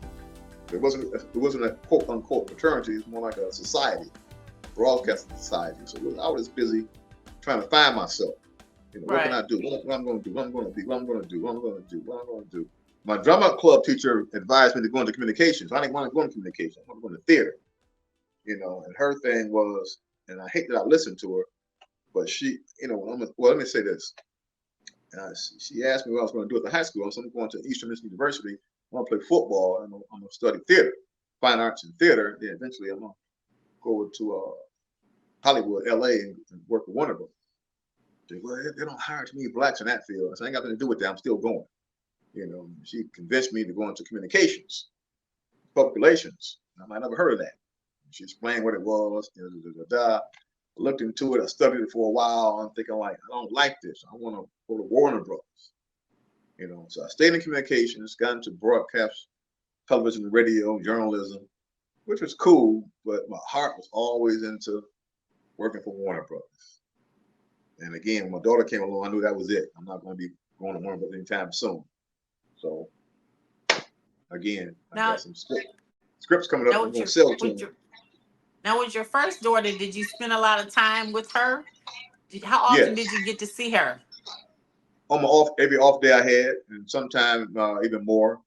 It wasn't a quote unquote fraternity. It's more like a society, broadcasting society. So I was busy trying to find myself. What can Right. I do? What I'm going to do? What I'm going to be? What I'm going to do? What I'm going to do? What I'm going to do? My drama club teacher advised me to go into communications. I didn't want to go into communications. I want to go into theater. And her thing was, and I hate that I listened to her, but she, well, let me say this. She asked me what I was going to do at the high school. So I'm going to Eastern Michigan University. I want to play football. I'm going to study theater, fine arts and theater. Then eventually I'm going to go to Hollywood, LA, and work with Warner Bros. Well, they don't hire too many blacks in that field. So I ain't got nothing to do with that. I'm still going. She convinced me to go into communications, public relations. I never heard of that. She explained what it was. I looked into it. I studied it for a while. I'm thinking like, I don't like this. I want to go to Warner Bros. So I stayed in communications, got into broadcast, television, radio, journalism, which was cool. But my heart was always into working for Warner Bros. And again, when my daughter came along, I knew that was it. I'm not going to be going to Warner Bros. Anytime soon. So again, I Now, got some scripts coming up. now I'm with going your to sell to with them. your now with your first daughter, did you spend a lot of time with her? How often Yes. did you get to see her? On my every off day I had, and sometimes even more,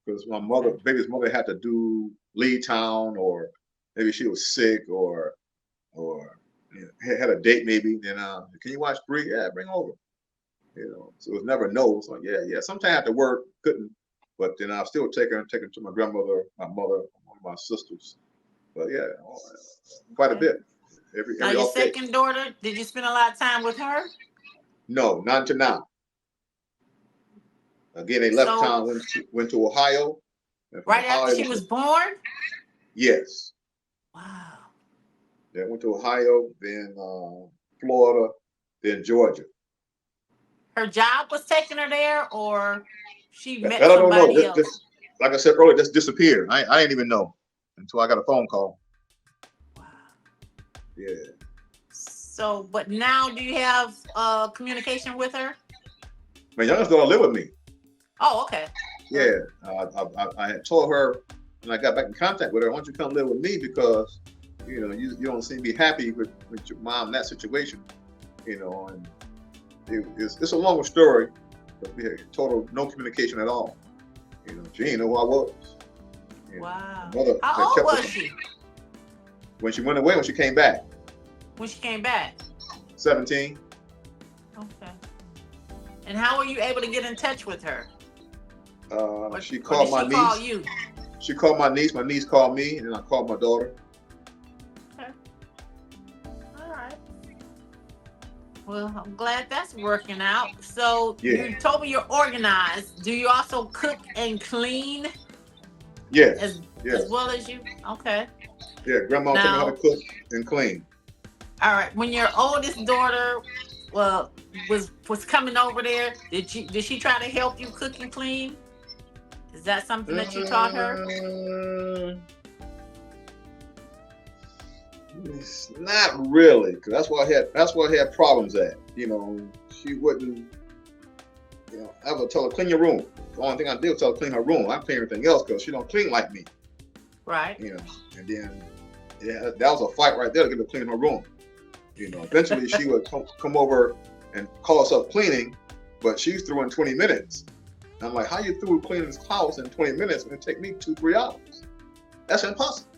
because my Okay. baby's mother had to leave town, or maybe she was sick, or had a date maybe. Then can you watch Bree? Yeah, bring her over. So it was never no. So yeah. Sometimes I had to work, couldn't, but then I'll still take her to my grandmother, my mother, one of my sisters. But yeah, quite a Okay. bit Now every your off day. second daughter, did you spend a lot of time with her? No, not until now. Again, they left So town, went to Ohio, and from right after Ohio, she was born? yes, Wow. they went to Ohio, then Florida, then Georgia. Her job was taking her there, or she met That I don't know. somebody This, else? like I said earlier, just disappeared. I didn't even know until I got a phone call. Wow. Yeah. So, but now do you have communication with her? My youngest daughter lived with me. Oh, okay. Yeah. I had told her when I got back in contact with her, why don't you come live with me, because you don't seem to be happy with your mom in that situation. And it's a longer story, but we had total no communication at all. She didn't know who I was. Wow. My mother had How old kept was her she when she went away. When she came back, when she came back? 17. Okay. And how were you able to get in touch with her? She Or did called my she call niece. you? She called my niece. My niece called me, and then I called my daughter. Okay. All right. Well, I'm glad that's working out. So Yeah. you told me you're organized. Do you also cook and clean Yes. as Yes. well as you? Okay. Yeah. Grandma taught me how to Now, cook and clean. all right. When your oldest daughter was coming over there, did she try to help you cook and clean? Is that something that you taught her? Mm, it's not really, because that's where I had problems at. She wouldn't. I would tell her clean your room. The only thing I did was tell her clean her room. I clean everything else because she don't clean like me. Right. And then that was a fight right there to get her to clean her room. Eventually she would come over and call herself cleaning, but she's through in 20 minutes. And I'm like, how you through cleaning this house in 20 minutes? It's gonna take me 2-3 hours. That's impossible.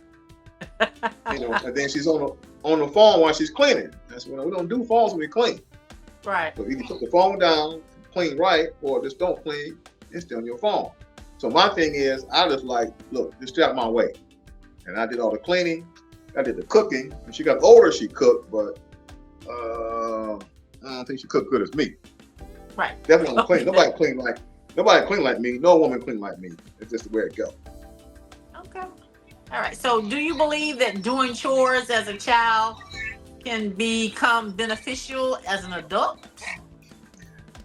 And then she's on the phone while she's cleaning. That's when we don't do phones when we clean. Right. So either put the phone down, clean right, or just don't clean and stay on your phone. So my thing is, I just like, look, just stay out of my way. And I did all the cleaning, I did the cooking. When she got older, she cooked, but I don't think she cooked good as me. Right. Definitely don't clean. Nobody clean like me. No woman clean like me. It's just the way it goes. Okay. All right. So, do you believe that doing chores as a child can become beneficial as an adult?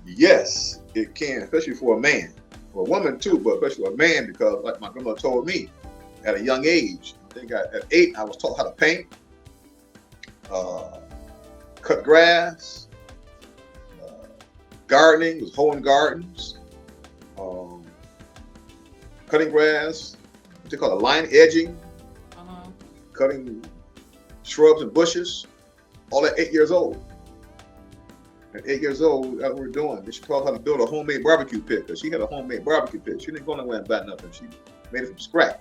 Yes, it can, especially for a man. For a woman too, but especially for a man, because like my grandmother told me, at a young age, I think at 8, I was taught how to paint, cut grass, gardening, was hoeing gardens, cutting grass, they call it line edging, Mhm. cutting shrubs and bushes, all at 8 years old. At 8 years old, that's what we're doing. She taught us how to build a homemade barbecue pit because she had a homemade barbecue pit. She didn't go nowhere and buy nothing. She made it from scratch.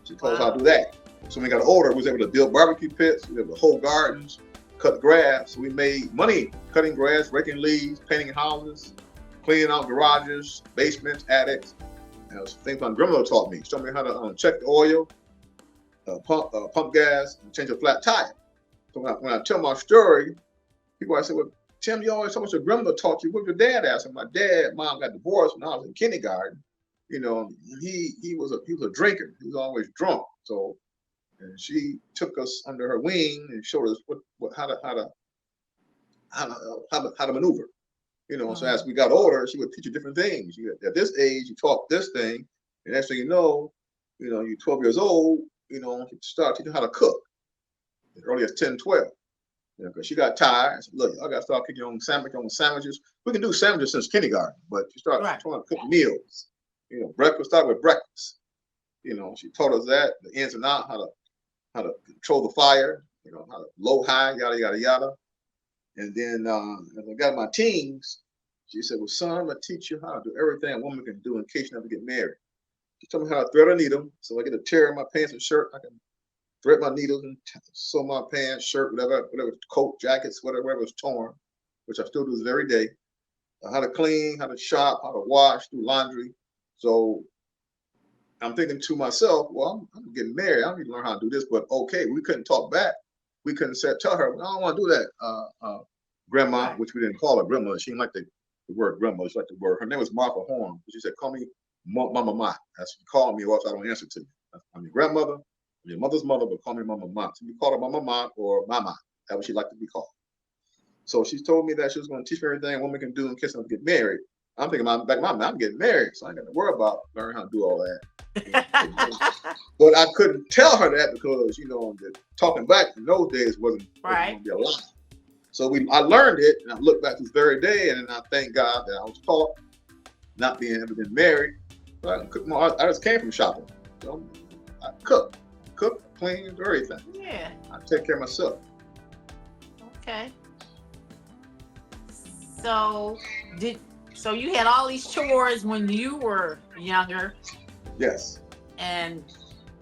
She taught us how to Wow. do that. So when we got older, we was able to build barbecue pits, we were able to hoe gardens, cut grass. So we made money cutting grass, raking leaves, painting houses, cleaning out garages, basements, attics. And those things my grandmother taught me. She taught me how to check the oil, pump gas, and change a flat tire. So when I tell my story, people I say, well, Tim, you always told us your grandmother taught you. What did your dad ask? And my mom got divorced when I was in kindergarten. You know, he was a drinker. He was always drunk. So, and she took us under her wing and showed us how to maneuver. You know, so as Mhm. we got older, she would teach you different things. At this age, you taught this thing, and next thing you know, you're 12 years old. You know, you start teaching how to cook as early as 10, 12. You know, because she got tired. I said, look, I got to start cooking your own sandwiches. We can do sandwiches since kindergarten, but she started Right. trying to cook meals. You know, breakfast, start with breakfast. You know, she taught us that, the ins and outs, how to control the fire, you know, how to low, high, yada, yada, yada. And then as I got in my teens, she said, well, son, I'm going to teach you how to do everything a woman can do in case you never get married. She told me how to thread a needle. So I get a tear in my pants and shirt, I can thread my needles and sew my pants, shirt, whatever, coat, jackets, whatever was torn, which I still do this very day. How to clean, how to shop, how to wash, do laundry. So I'm thinking to myself, well, I'm getting married. I need to learn how to do this. But okay, we couldn't talk back. We couldn't tell her, well, I don't want to do that, grandma, Right. which we didn't call her grandma. She didn't like the word grandma. She liked the word. Her name was Martha Horn. She said, call me Mama Ma. That's what you call me, or else I don't answer to you. I'm your grandmother, I'm your mother's mother, but call me Mama Ma. So you call her Mama Ma or Mama. That's what she liked to be called. So she told me that she was going to teach me everything a woman can do in case I get married. I'm thinking, back in my mind, I'm getting married, so I ain't got to worry about learning how to do all that. You know. But I couldn't tell her that because, you know, the talking back in those days wasn't Right. going to be allowed. So I learned it, and I look back to this very day, and I thank God that I was taught, not being ever been married. But I just came from shopping. So I cook, clean, everything. Yeah. I take care of myself. Okay. So did so you had all these chores when you were younger, Yes, and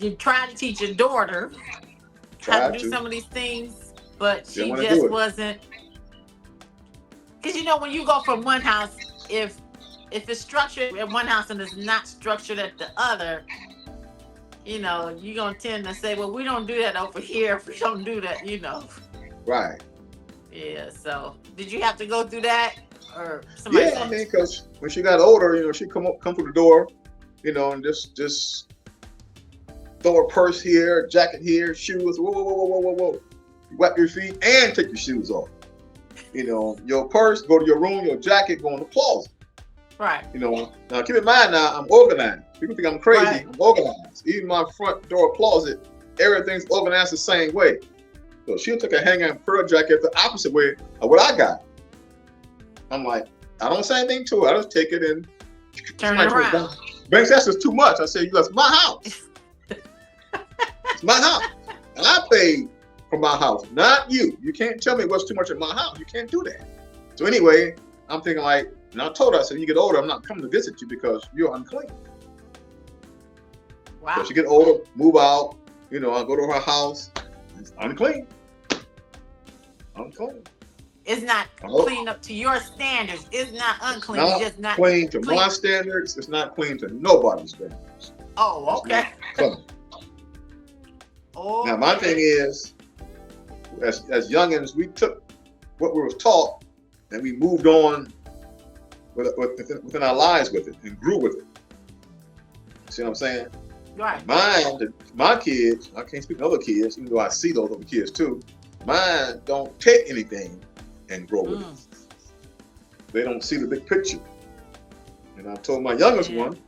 you tried to teach your daughter how to tried do to. some of these things, but Didn't she want to do just it. wasn't. Because when you go from one house, if it's structured at one house and it's not structured at the other, you're gonna tend to say, well, we don't do that over here. We don't do that. Right. Yeah. So did you have to go through that, or somebody Yeah, I said? mean, because when she got older, you know, she come through the door, you know, and just throw a purse here, jacket here, shoes. Whoa, whoa, whoa, whoa, whoa, whoa. You wipe your feet and take your shoes off. You know, your purse, go to your room, your jacket, go in the closet. Right. You know, now keep in mind now, I'm organized. People think I'm crazy. Right. I'm organized. Even my front door closet, everything's organized the same way. So she'll take a hanger and pearl jacket the opposite way of what I got. I'm like, I don't say anything to her. I just take it and Turn it somebody turns it down. around. Banks, that's just too much. I say, that's my house. It's my house. And I paid for my house, not you. You can't tell me what's too much in my house. You can't do that. So anyway, I'm thinking like, and I told her, I said, when you get older, I'm not coming to visit you because you're unclean. So Wow. she get older, move out, you know, I go to her house, it's unclean. Unclean. It's not Oh, clean up to your standards. It's not it's unclean. It's not just not clean to my clean. standards. It's not clean to nobody's standards. Oh, It's not okay. clean. Now my thing Okay. is, as youngins, we took what we was taught and we moved on within our lives with it and grew with it. See what I'm saying? Right. My kids, I can't speak to other kids, even though I see those other kids too. Mine don't take anything and grow with Mm. it. They don't see the big picture. And I told my youngest Yeah. one,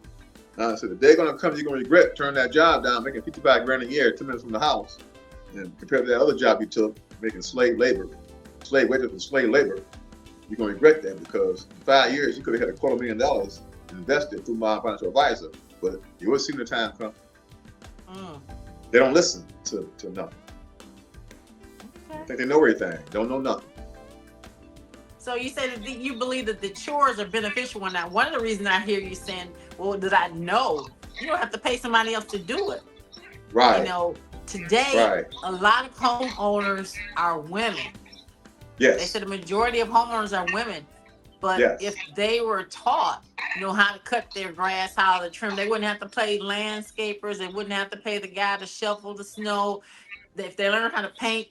I said, the day gonna come, you're gonna regret turning that job down, making 55 grand a year, 2 minutes from the house, and compared to that other job you took, making slave wages and slave labor. You're gonna regret that because in 5 years you could have had $250,000 invested through my financial advisor, but you will see the time come. Mm. They don't listen to nothing. They Okay. think they know everything. Don't know nothing. So you say that you believe that the chores are beneficial. When now, one of the reasons I hear you saying, "Well, did I know?" You don't have to pay somebody else to do it. You Right. know, today Right. a lot of homeowners are women. They Yes. said the majority of homeowners are women. But if Yes. they were taught, how to cut their grass, how to trim, they wouldn't have to pay landscapers. They wouldn't have to pay the guy to shovel the snow. If they learn how to paint,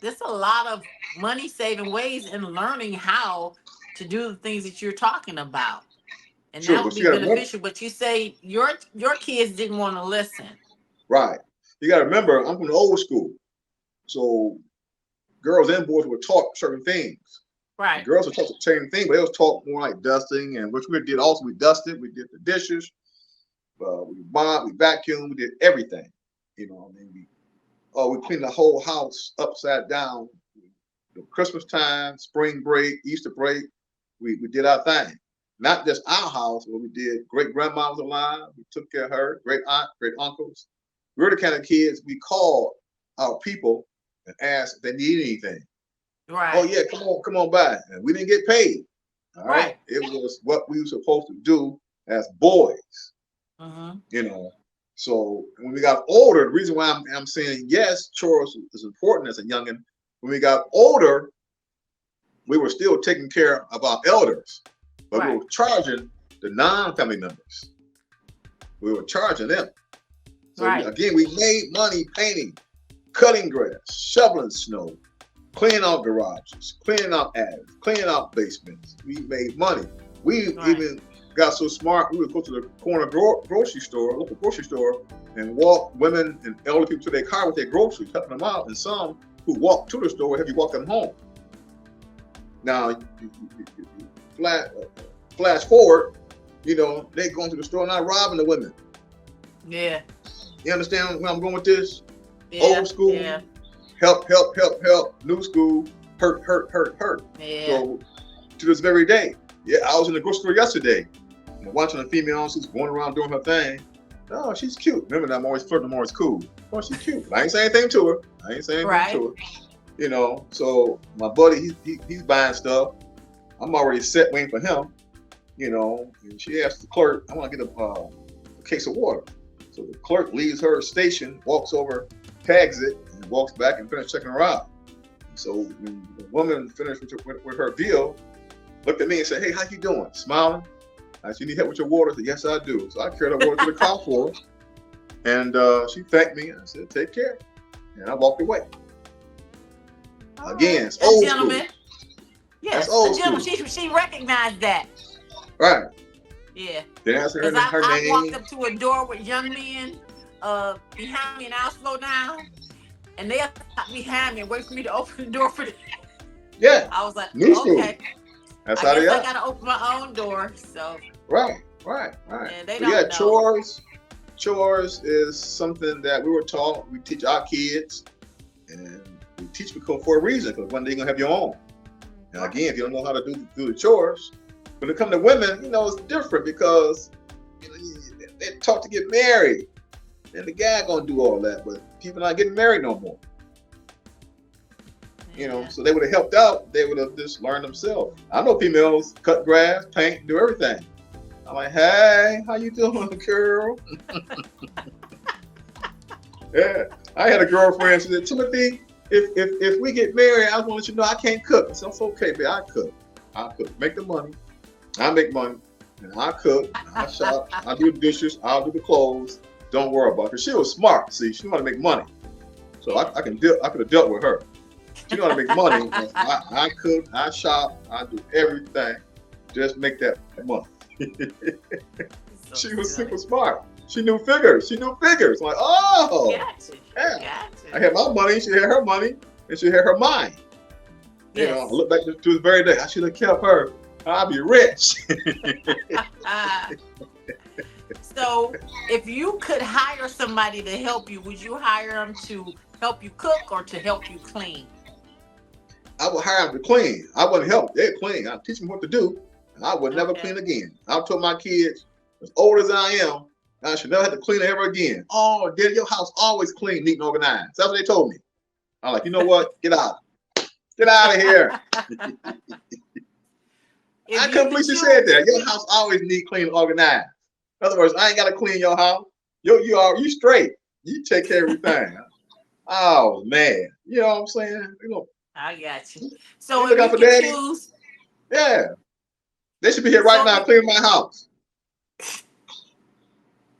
there's a lot of money saving ways in learning how to do the things that you're talking about, and True. that would But be you got to remember. beneficial. But you say your kids didn't want to listen, Right. You got to remember. I'm from the old school, so girls and boys were taught certain things. The right? girls were taught the same thing, but they was taught more like dusting, and which we did also. We dusted. We did the dishes. We mopped. We vacuumed. We did everything. I mean, we cleaned the whole house upside down. Christmas time, spring break, Easter break, we did our thing. Not just our house, but we did. Great grandma was alive. We took care of her. Great aunt, great uncles. We were the kind of kids we called our people and asked if they need anything. Oh Right, yeah, come on by. And we didn't get paid. All right. right. It was what we were supposed to do as boys, Mm-hmm. you know. So when we got older, the reason why I'm saying yes, chores is important as a youngin'. When we got older, we were still taking care of our elders, but we Right, were charging the non-family members. We were charging them. So right, we made money painting, cutting grass, shoveling snow, cleaning out garages, cleaning out attics, cleaning out basements. We made money. We right. even got so smart, we would go to the corner grocery store, local grocery store, and walk women and elderly people to their car with their groceries, helping them out. And some who walked to the store would have you walk them home. Now, flash, flash forward, they going to the store not robbing the women. Yeah, You understand where I'm going with this? yeah, Old school, yeah, help, help, help, help. New school, hurt, hurt, hurt, hurt. yeah. So to this very day, yeah, I was in the grocery store yesterday, watching a female who's going around doing her thing. Oh, she's cute. Remember that I'm always flirting, I'm always cool. Oh, she's cute. But I ain't saying anything to her. Right. So my buddy, he's buying stuff. I'm already set waiting for him, and she asked the clerk, I want to get a case of water. So the clerk leaves her station, walks over, tags it, and walks back and finishes checking her out. So when the woman finished with her deal, looked at me and said, "Hey, how you doing?" Smiling. I said, "You need help with your water?" I said, "Yes, I do." So I carried her water to the car for her, and she thanked me. I said, "Take care," and I walked away. All Again, right. it's A old school. gentleman. That's Yes, a old gentleman. school, She recognized that. right? Yeah. Then ask her Because her I've walked name. up to a door with young men behind me, and I'll slow down, and they'll stop behind me and wait for me to open the door for them. Yeah, I was like, new school. okay, That's I how they guess I are. got to open my own door. So, Right, right, right. yeah, they But yeah, don't know. chores is something that we were taught. We teach our kids, and we teach because for a reason. Because one day you're gonna have your own. And Right. again, if you don't know how to do the chores, when it comes to women, it's different because they're taught to get married, and the guy gonna do all that. But people not getting married no more. Yeah. So they would have helped out. They would have just learned themselves. I know females cut grass, paint, do everything. I'm like, "Hey, how you doing, girl?" Yeah, I had a girlfriend. She said, "Timothy, if we get married, I want to let you know I can't cook." I said, "It's okay, babe. I cook. I cook. Make the money. I make money, and I cook. And I shop. I do the dishes. I'll do the clothes. Don't worry about it." 'Cause she was smart. See, she wanted to make money, so I could have dealt with her. She know how to make money. I cook. I shop. I do everything. Just make that money. So She was silly. super smart. She knew figures. Like, oh, Gotcha. yeah. I Gotcha. had my money. She had her money, and she had her mind. I Yes. look back to the very day. I should have kept her. I'd be rich. So, if you could hire somebody to help you, would you hire them to help you cook or to help you clean? I would hire them to clean. I wouldn't help. They'd clean. I'd teach them what to do, and I would never Okay. clean again. I told my kids, as old as I am, I should never have to clean it ever again. Oh, Daddy, your house always clean, neat, and organized. That's what they told me. I'm like, you know what? Get out. Get out of here. If I you couldn't could believe she said choose, that. Your house always neat, clean, and organized. In other words, I ain't got to clean your house. You straight. You take care of everything. Oh, man. You know what I'm saying? I got you. They So look if out you for could Daddy. choose, Yeah. They should be here right so now cleaning my house.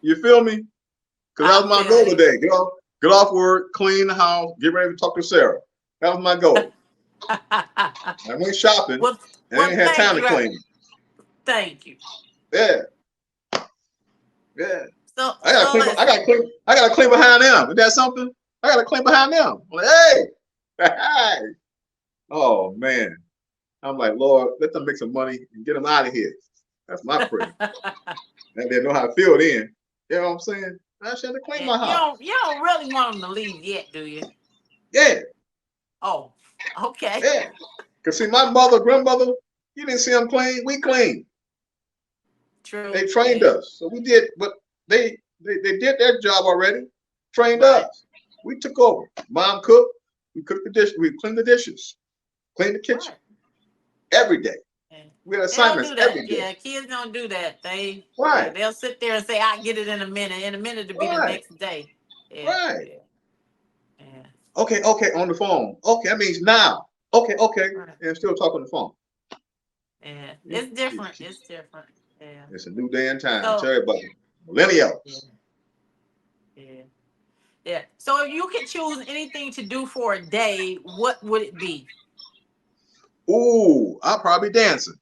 You feel me? Because that I was my feel goal you. today. Get off work, clean the house, get ready to talk to Sarah. That was my goal. I went shopping well, and I didn't have thank time to you. clean. Thank you. Yeah, yeah. So, I gotta so clean. I listen. gotta clean. I gotta clean behind them. Is that something? I gotta clean behind them. I'm like, hey, hey. Oh man. I'm like, Lord, let them make some money and get them out of here. That's my prayer. And they know how I feel then. You know what I'm saying? I should have to clean Yeah, my house. you don't really want them to leave yet, do you? Yeah, Oh, okay. yeah. Cause see, my mother, grandmother, you didn't see them clean. We clean. True. They trained Yeah. us, so we did. But they did their job already. Trained Right. us. We took over. Mom cooked. We cooked the dish. We cleaned the dishes. Cleaned the kitchen Right. every day. Yeah. We had They don't assignments do that. every day. Yeah, kids don't do that. Right. They'll sit there and say, "I get it in a minute." In a minute to be the Right. next day. Yeah. Right. Yeah. Yeah. Okay. Okay. On the phone. Okay. That means now. Okay. Okay. Right. And still talk on the phone. Yeah. It's different. It's different. Yeah. It's a new day and time. Tell So. everybody. Yeah. Millennials. Yeah. Yeah. So if you could choose anything to do for a day, what would it be? Ooh, I'll probably be dancing.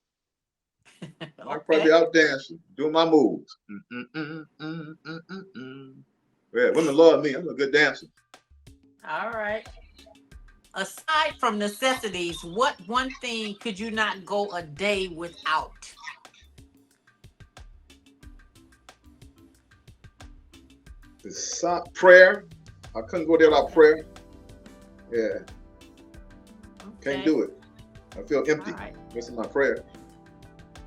I'll probably be Okay. out dancing, doing my moves. Yeah, women love me. I'm a good dancer. All right. Aside from necessities, what one thing could you not go a day without? Prayer. I couldn't go there without Okay. prayer. Yeah, can't Okay. do it. I feel All empty. right. Missing my prayer.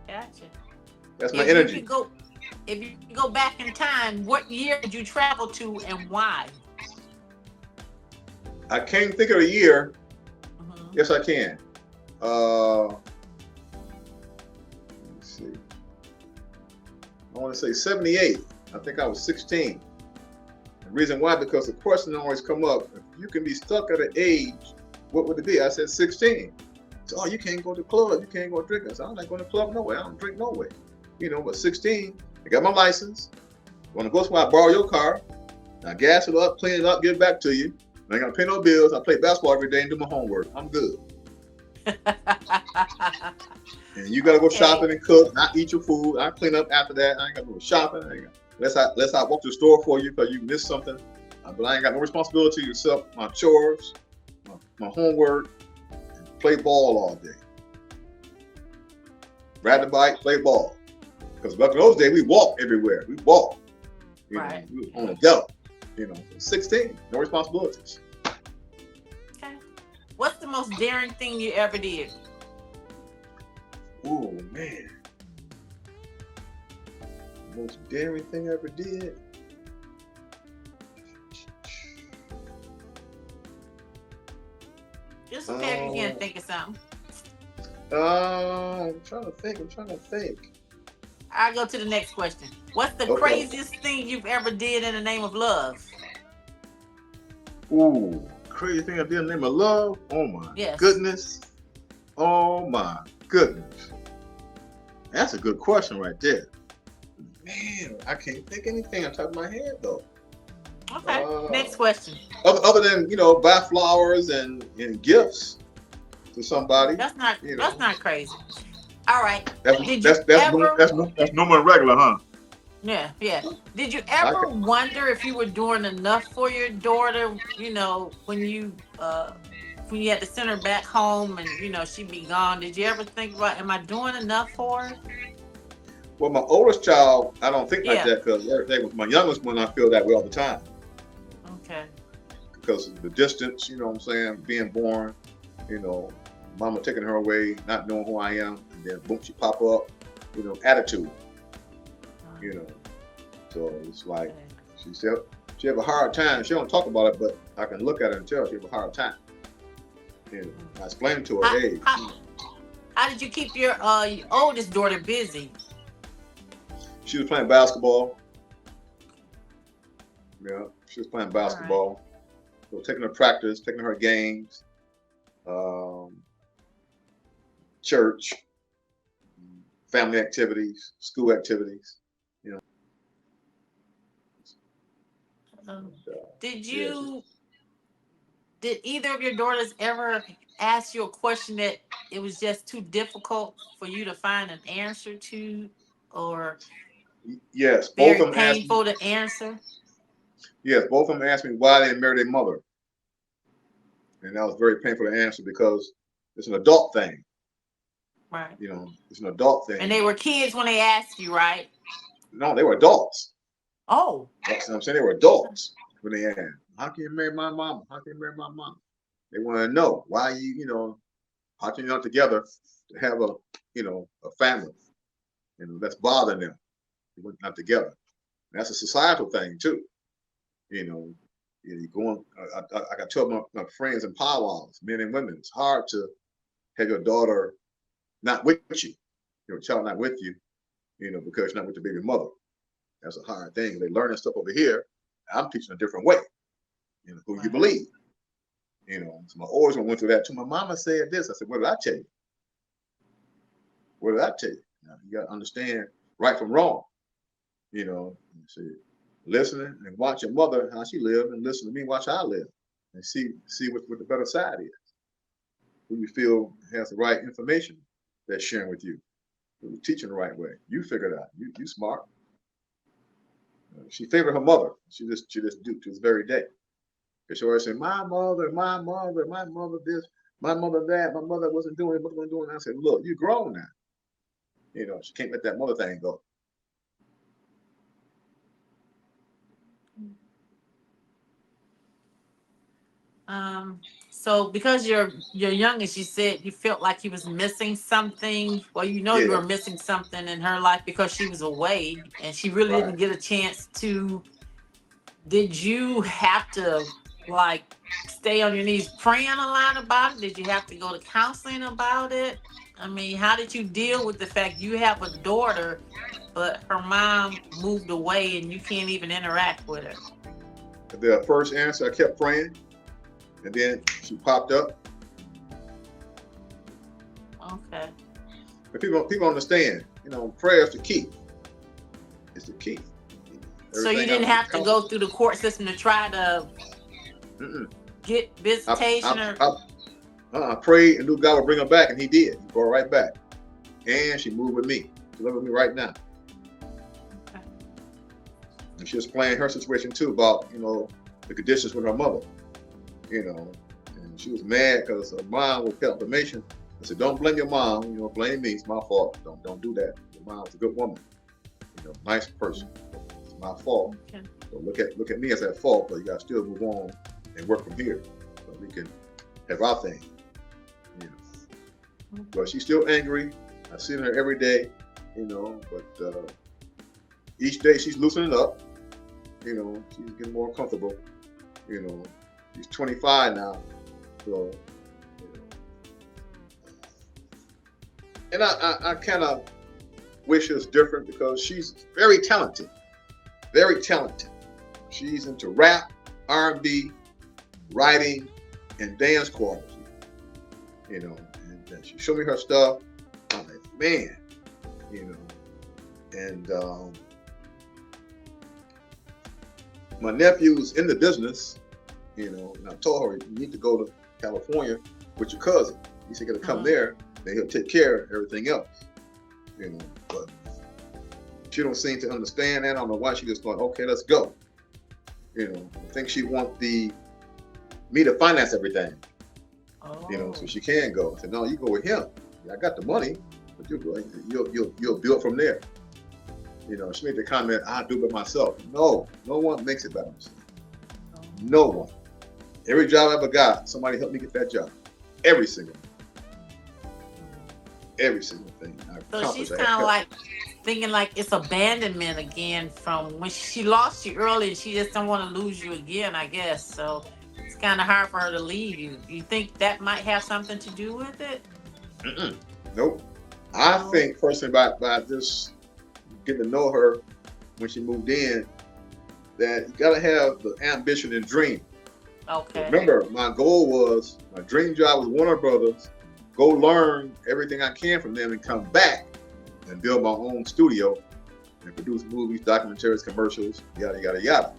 Gotcha. That's my If you energy. could go, if you could go back in time, what year would you travel to and why? I can't think of a year. Hmm. Yes, I can. Let me see. I want to say 78. I think I was 16. The reason why, because the question always come up, if you can be stuck at an age, what would it be? I said 16. So, oh, you can't go to the club, you can't go drink. I said, I'm not going to the club no way. I don't drink no way. But 16, I got my license. Want to go somewhere, I borrow your car. I gas it up, clean it up, give it back to you. I ain't got to pay no bills. I play basketball every day and do my homework. I'm good. And you got to go Okay. shopping and cook, not eat your food. I clean up after that. I ain't got to go shopping. Unless I walk to the store for you because you missed something. But I ain't got no responsibility except my chores, my homework, and play ball all day. Ride the bike, play ball. Because back in those days, we walked everywhere. We walked. Right. We was on the go. 16, no responsibilities. Okay. What's the most daring thing you ever did? Oh man. Most daring thing I ever did. Just okay if you can't think of something. I'm trying to think. I'll go to the next question. What's the Okay. craziest thing you've ever did in the name of love? Ooh, crazy thing I did in the name of love. Oh my Yes. goodness. Oh my goodness. That's a good question right there. Man, I can't think anything on top of my head though. Okay. Uh, Next question. other than buy flowers and gifts to somebody. That's not crazy. All right. That's Did you that's that's no- ever that's no- that's normal and regular, huh? Yeah, yeah. Did you I ever can, wonder if you were doing enough for your daughter, when you had to send her back home and she'd be gone? Did you ever think about, am I doing enough for her? well, my oldest child, I don't think like Yeah. that because my youngest one, I feel that way all the time Okay. because of the distance. You know what I'm saying? Being born, you know, mama taking her away, not knowing who I am, and then boom, she pop up. Attitude. You know, So it's like Okay. she said she have a hard time. She don't talk about it, but I can look at her and tell she have a hard time. And I explained to her, How, hey, how, how did you keep your oldest daughter busy? she was playing basketball. Yeah, she was playing All right. basketball. So taking her practice, taking her games, um, church, family activities, school activities. You know, Um, and, did yeah, she, you did either of your daughters ever ask you a question that it was just too difficult for you to find an answer to, or yes, both very of them asked me. painful to answer? Yes, both of them asked me why they didn't marry their mother, and that was very painful to answer because it's an adult thing. Right. You know, it's an adult And thing. they were kids when they asked you, right? No, they were adults. Oh, That's what I'm saying. They were adults when they asked, "How can you marry my mama? How can you marry my mom?" They want to know why how can you not together to have a family? That's bothering them. We're not together. And that's a societal thing too. You know, you go on. I tell my friends and powwows, men and women, it's hard to have your daughter not with you, your child not with you, because you're not with the baby mother. That's a hard thing. They learning stuff over here. I'm teaching a different way. Who you right. believe. So my oldest one went through that too. My mama said this. I said, what did I tell you? What did I tell you? Now, you got to understand right from wrong. So listening and watch your mother how she lived, and listen to me watch how I live, and see what the better side is. Who you feel has the right information that's sharing with you. Who's teaching the right way. You figure it out. You smart. She favored her mother. She just do to this very day. She always say, my mother, my mother this, my mother that, my mother wasn't doing it, mother wasn't doing it. I said, look, you grown now. She can't let that mother thing go. Um, so because you're youngest, you said you felt like you was missing something. Well, you know you Yeah, were missing something in her life because she was away and she really didn't right. get a chance to. Did you have to like stay on your knees praying a lot about it? Did you have to go to counseling about it? I mean, how did you deal with the fact you have a daughter, but her mom moved away and you can't even interact with her? The first answer, I kept praying, and then she popped up. Okay. But people understand, prayer is the key. It's the key. So you Everything else didn't will be have to go counseled. through the court system to try to Mm-mm. get I, I, visitation or. I, I prayed and knew God would bring her back, and He did. He brought her right back, and she moved with me. She lives with me right now. Okay. And she was explained her situation too about the conditions with her mother. And she was mad because her mom was kept information. I said, don't blame your mom. Blame me. It's my fault. Don't do that. Your mom was a good woman. Nice person. It's my fault. Okay. So look at me as at fault, but you got to still move on and work from here so we can have our thing. But she's still angry. I see her every day. But each day she's loosening up. She's getting more comfortable. She's 25 now. So, and I kind of wish it was different because she's very talented. Very talented. She's into rap, R&B, writing, and dance choreography. And she showed me her stuff. I'm like, man, and my nephew's in the business, and I told her, you need to go to California with your cousin. He said, gonna come there, then he'll take care of everything else. But she don't seem to understand that. I don't know why she just thought, okay, let's go. I think she want me to finance everything. Oh. So she can go. I said, no, you go with him. I got the money, but you'll build from there. She made the comment, I'll do it by myself. No one makes it by themselves. No one. Every job I ever got, somebody helped me get that job. Every single thing. I So accomplished. she's I kind had of like thinking like it's abandonment again from when she lost you early and she just don't want to lose you again, I guess. So it's kind of hard for her to leave you. You think that might have something to do with it? Mm-mm. Nope. I No. think personally by just getting to know her when she moved in, that you gotta have the ambition and dream. Okay. Remember, my goal was my dream job was Warner Brothers. Go learn everything I can from them and come back and build my own studio and produce movies, documentaries, commercials, yada yada yada. I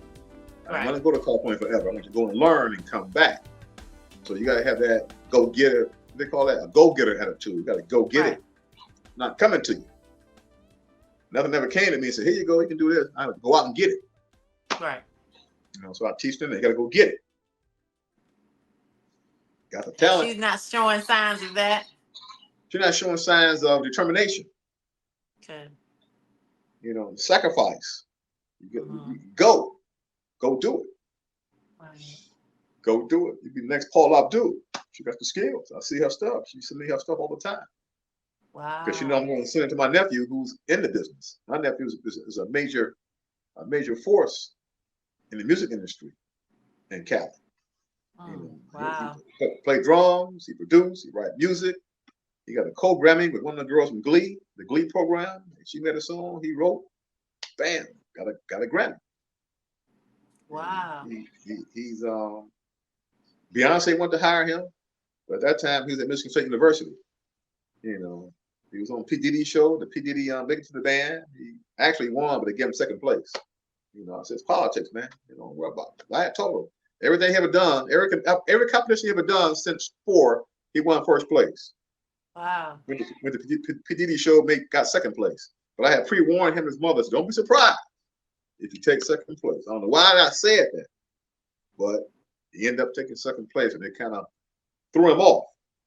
don't Right. want to go to California forever. I want to go and learn and come back. So you gotta have that go getter. They call that a go getter attitude. You gotta go get Right. it, not coming to you. Nothing ever came to me and said, "Here you go, you can do this." I have to go out and get it. Right. So I teach them they gotta go get it. Got the And talent. she's not showing signs of that. She's not showing signs of determination. Okay. Sacrifice. Mm-hmm. Go do it. Right. Go do it. You be the next Paul Abdul. She got the skills. I see her stuff. She sends me her stuff all the time because she know I'm Wow. going to send it to my nephew who's in the business. My nephew is a major force in the music industry in Cali. He Wow. play drums. He produce. He write music. He got a co-Grammy with one of the girls from Glee, the Glee program. She made a song. He wrote. Bam. Got a Grammy. And Wow. he's Beyonce wanted to hire him, but at that time he was at Michigan State University. He was on P Diddy's show. The P Diddy make it to the band. He actually won, but they gave him second place. I said it's politics, man. Don't worry about it. I had told him everything he ever done, every competition he ever done since four, he won first place. Wow. When the P Diddy show got second place, but I had pre-warned him and his mother. So don't be surprised if you take second place. I don't know why I said that, but he ended up taking second place, and they kind of threw him off.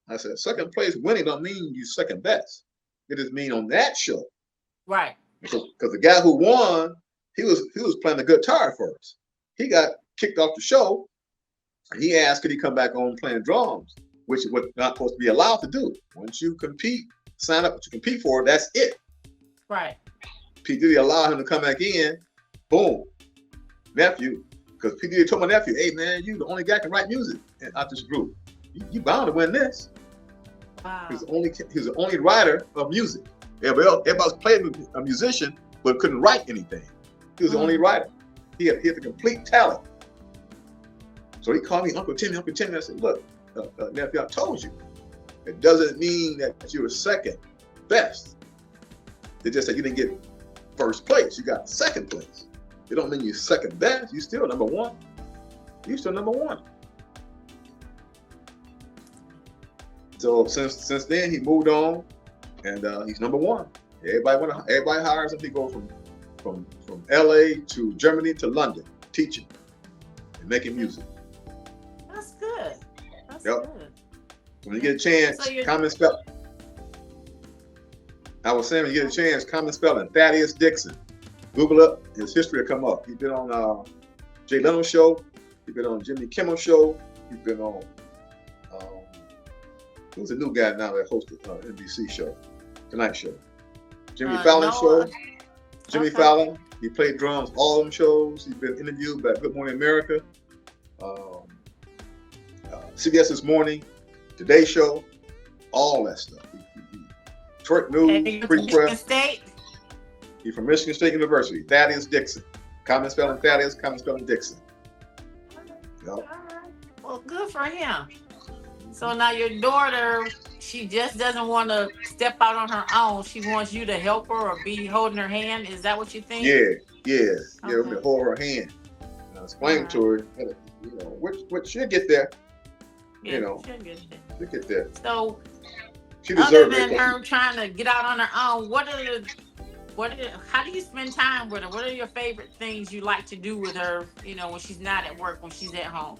I said, second place winning don't mean you second best. It just mean on that show. Right. Because the guy who won, he was playing the guitar first. He got kicked off the show, and he asked could he come back on playing drums, which is what you're not supposed to be allowed to do. Once you compete, sign up to compete for it, that's it. Right. P. Diddy allowed him to come back in. Boom. Nephew. Because P. Diddy told my nephew, hey man, you the only guy can write music out this group. You bound to win this. Wow. He was the only writer of music. Everybody else played a musician, but couldn't write anything. He was the only writer. He had the complete talent. So he called me Uncle Timmy. Uncle Timmy. I said, look, nephew, I told you. It doesn't mean that you're second best. It just that you didn't get first place. You got second place. It don't mean you're second best. You still number one. You still number one. So since then he moved on, and he's number one. Everybody hires him. He goes from L.A. to Germany to London teaching and making music. That's good. That's Yep. good. When you get a chance, So common spell. I was saying when you get a chance, common spelling. Thaddeus Dixon. Google up, his history will come up. He's been on Jay Leno's show. He's been on Jimmy Kimmel's show. He's been on who's a new guy now that hosted NBC show, Tonight Show. Jimmy Fallon show. Jimmy Fallon. He played drums all them shows. He's been interviewed by Good Morning America, CBS This Morning, Today Show, all that stuff. Detroit News, Free Press. State? He's from Michigan State University. Thaddeus Dixon. Common spelling Thaddeus, common spelling Dixon. Yep. All right. Well, good for him. So now your daughter, she just doesn't want to step out on her own. She wants you to help her or be holding her hand. Is that what you think? Yeah. Okay. Hold her hand. Explain to her, which she'll get there. Yeah, She'll get there. So, She other deserves than it. her trying to get out on her own, how do you spend time with her? What are your favorite things you like to do with her? When she's not at work, when she's at home.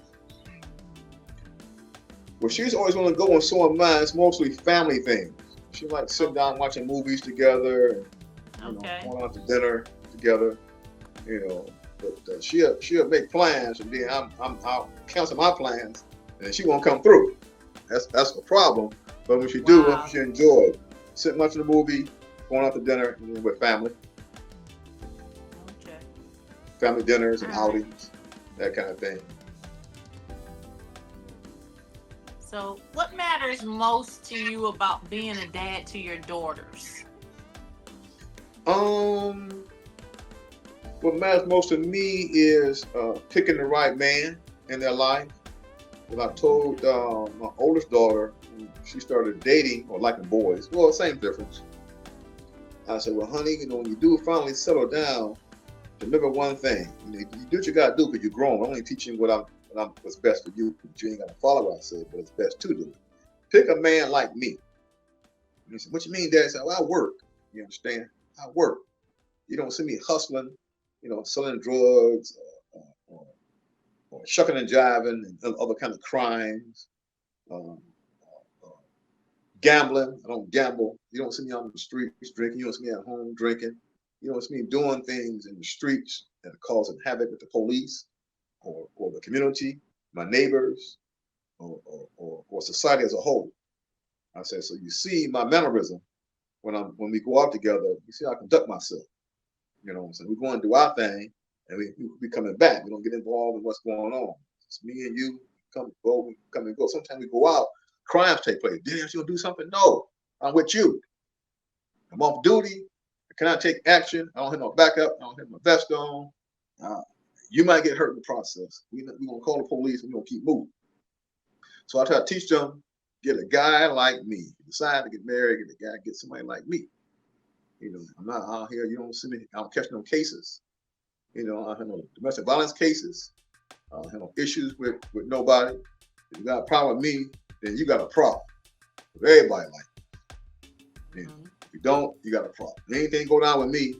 Well, she's always want to go on some of mine. It's mostly family things. She likes sitting down watching movies together, and going out to dinner together. But she'll make plans, and then I'll cancel my plans, and she won't come through. That's the problem. But when she do, she enjoys sitting watching the movie, going out to dinner with Okay. family dinners All and right. outings, that kind of thing. So, what matters most to you about being a dad to your daughters? Um, what matters most to me is picking the right man in their life. And I told Okay. my oldest daughter, when she started dating or liking boys, well, same difference. I said, well, honey, when you do finally settle down, remember one thing. You do what you got to do because you're grown. I'm only teaching what's best for you. But you ain't got to follow what I said, but it's best to do it. Pick a man like me. And he said, what you mean, Dad? I said, well, I work. You understand? I work. You don't see me hustling, selling drugs, or shucking and jiving and other kind of crimes. Um, uh, Gambling. I don't gamble. You don't see me on the streets drinking. You don't see me at home drinking. You don't see me doing things in the streets that are causing havoc with the police or the community, my neighbors, or society as a whole. I said, so you see my mannerism when we go out together. You see how I conduct myself. So we go and do our thing, and we coming back. We don't get involved in what's going on. It's me and you. We come and go. Sometimes we go out, crimes take place. Did you do something? No, I'm with you. I'm off duty. I cannot take action. I don't have no backup. I don't have my vest on. Uh, you might get hurt in the process. We're going to call the police and we're going to keep moving. So I try to teach them, get a guy like me. If you decide to get married, get somebody like me. I'm not out here. You don't see me. I don't catch no cases. I have no domestic violence cases. I don't have no issues with nobody. If you got a problem with me, then you got a problem. With everybody like me. Mm-hmm. If you don't, you got a problem. Anything go down with me,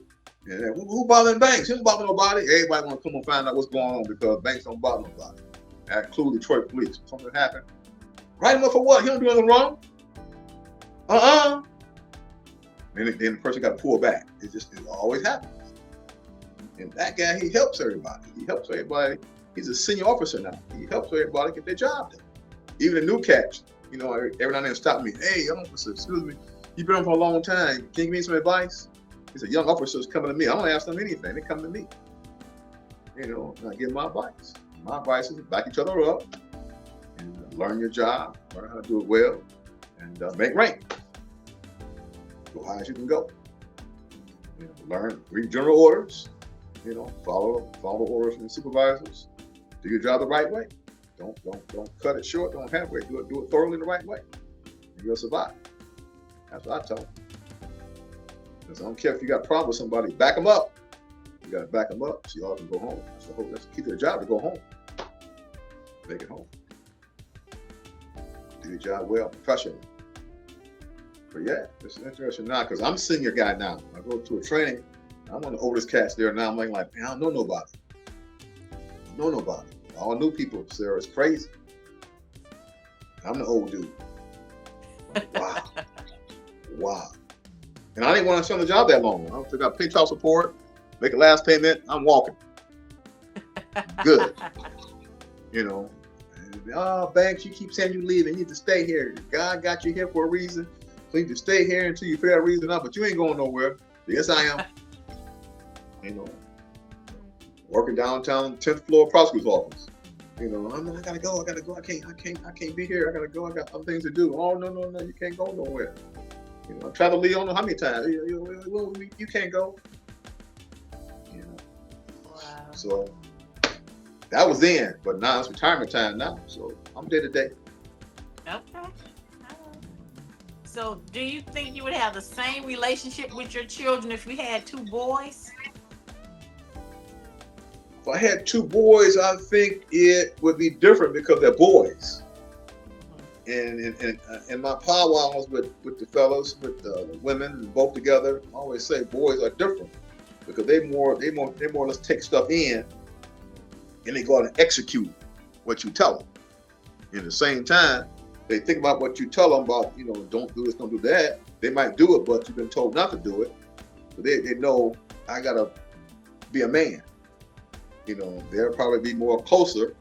and who bothering Banks? He don't bother nobody. Everybody want to come and find out what's going on because Banks don't bother nobody. That includes Detroit police. If something happened, write him up for what? He don't do anything wrong. Then the person got to pull back. It always happens. And that guy, he helps everybody. He's a senior officer now. He helps everybody get their job done. Even the new cats, every now and then stop me. Hey, officer, excuse me. You've been on for a long time. Can you give me some advice? He said, young officers coming to me. I don't ask them anything. They come to me. And I give my advice. My advice is back each other up and learn your job, learn how to do it well, and make rank. Go high as you can go. Read general orders. Follow orders from the supervisors. Do your job the right way. Don't cut it short. Don't halfway. Do it thoroughly the right way, and you'll survive. That's what I tell them. Because I don't care if you got a problem with somebody, back them up. You got to back them up so y'all can go home. Let's keep their job to go home. Make it home. Do your job well, professionally. But yeah, it's interesting now because I'm a senior guy now. I go to a training. I'm one of the oldest cats there now. I'm like, man, I don't know nobody. All new people, Sarah. It's crazy. I'm the old dude. Like, wow. And I didn't want to stay on the job that long. I took out pay child support, make a last payment. I'm walking. Good. Banks, you keep saying you leave and you need to stay here. God got you here for a reason. So you need to stay here until you figure that reason out. But you ain't going nowhere. Yes, I am. Working downtown, 10th floor prosecutor's office. I gotta go. I can't be here. I gotta go. I got other things to do. Oh no, you can't go nowhere. I tried to leave. I don't know how many times. You can't go. Wow. So that was then, but now it's retirement time now. So I'm day to day. Okay. So, do you think you would have the same relationship with your children if you had two boys? If I had two boys, I think it would be different because they're boys. And my powwows with the fellas, with the women, both together, I always say boys are different because they more or less take stuff in and they go out and execute what you tell them. At the same time, they think about what you tell them about, don't do this, don't do that. They might do it, but you've been told not to do it. But they know I gotta be a man. They'll probably be more closer,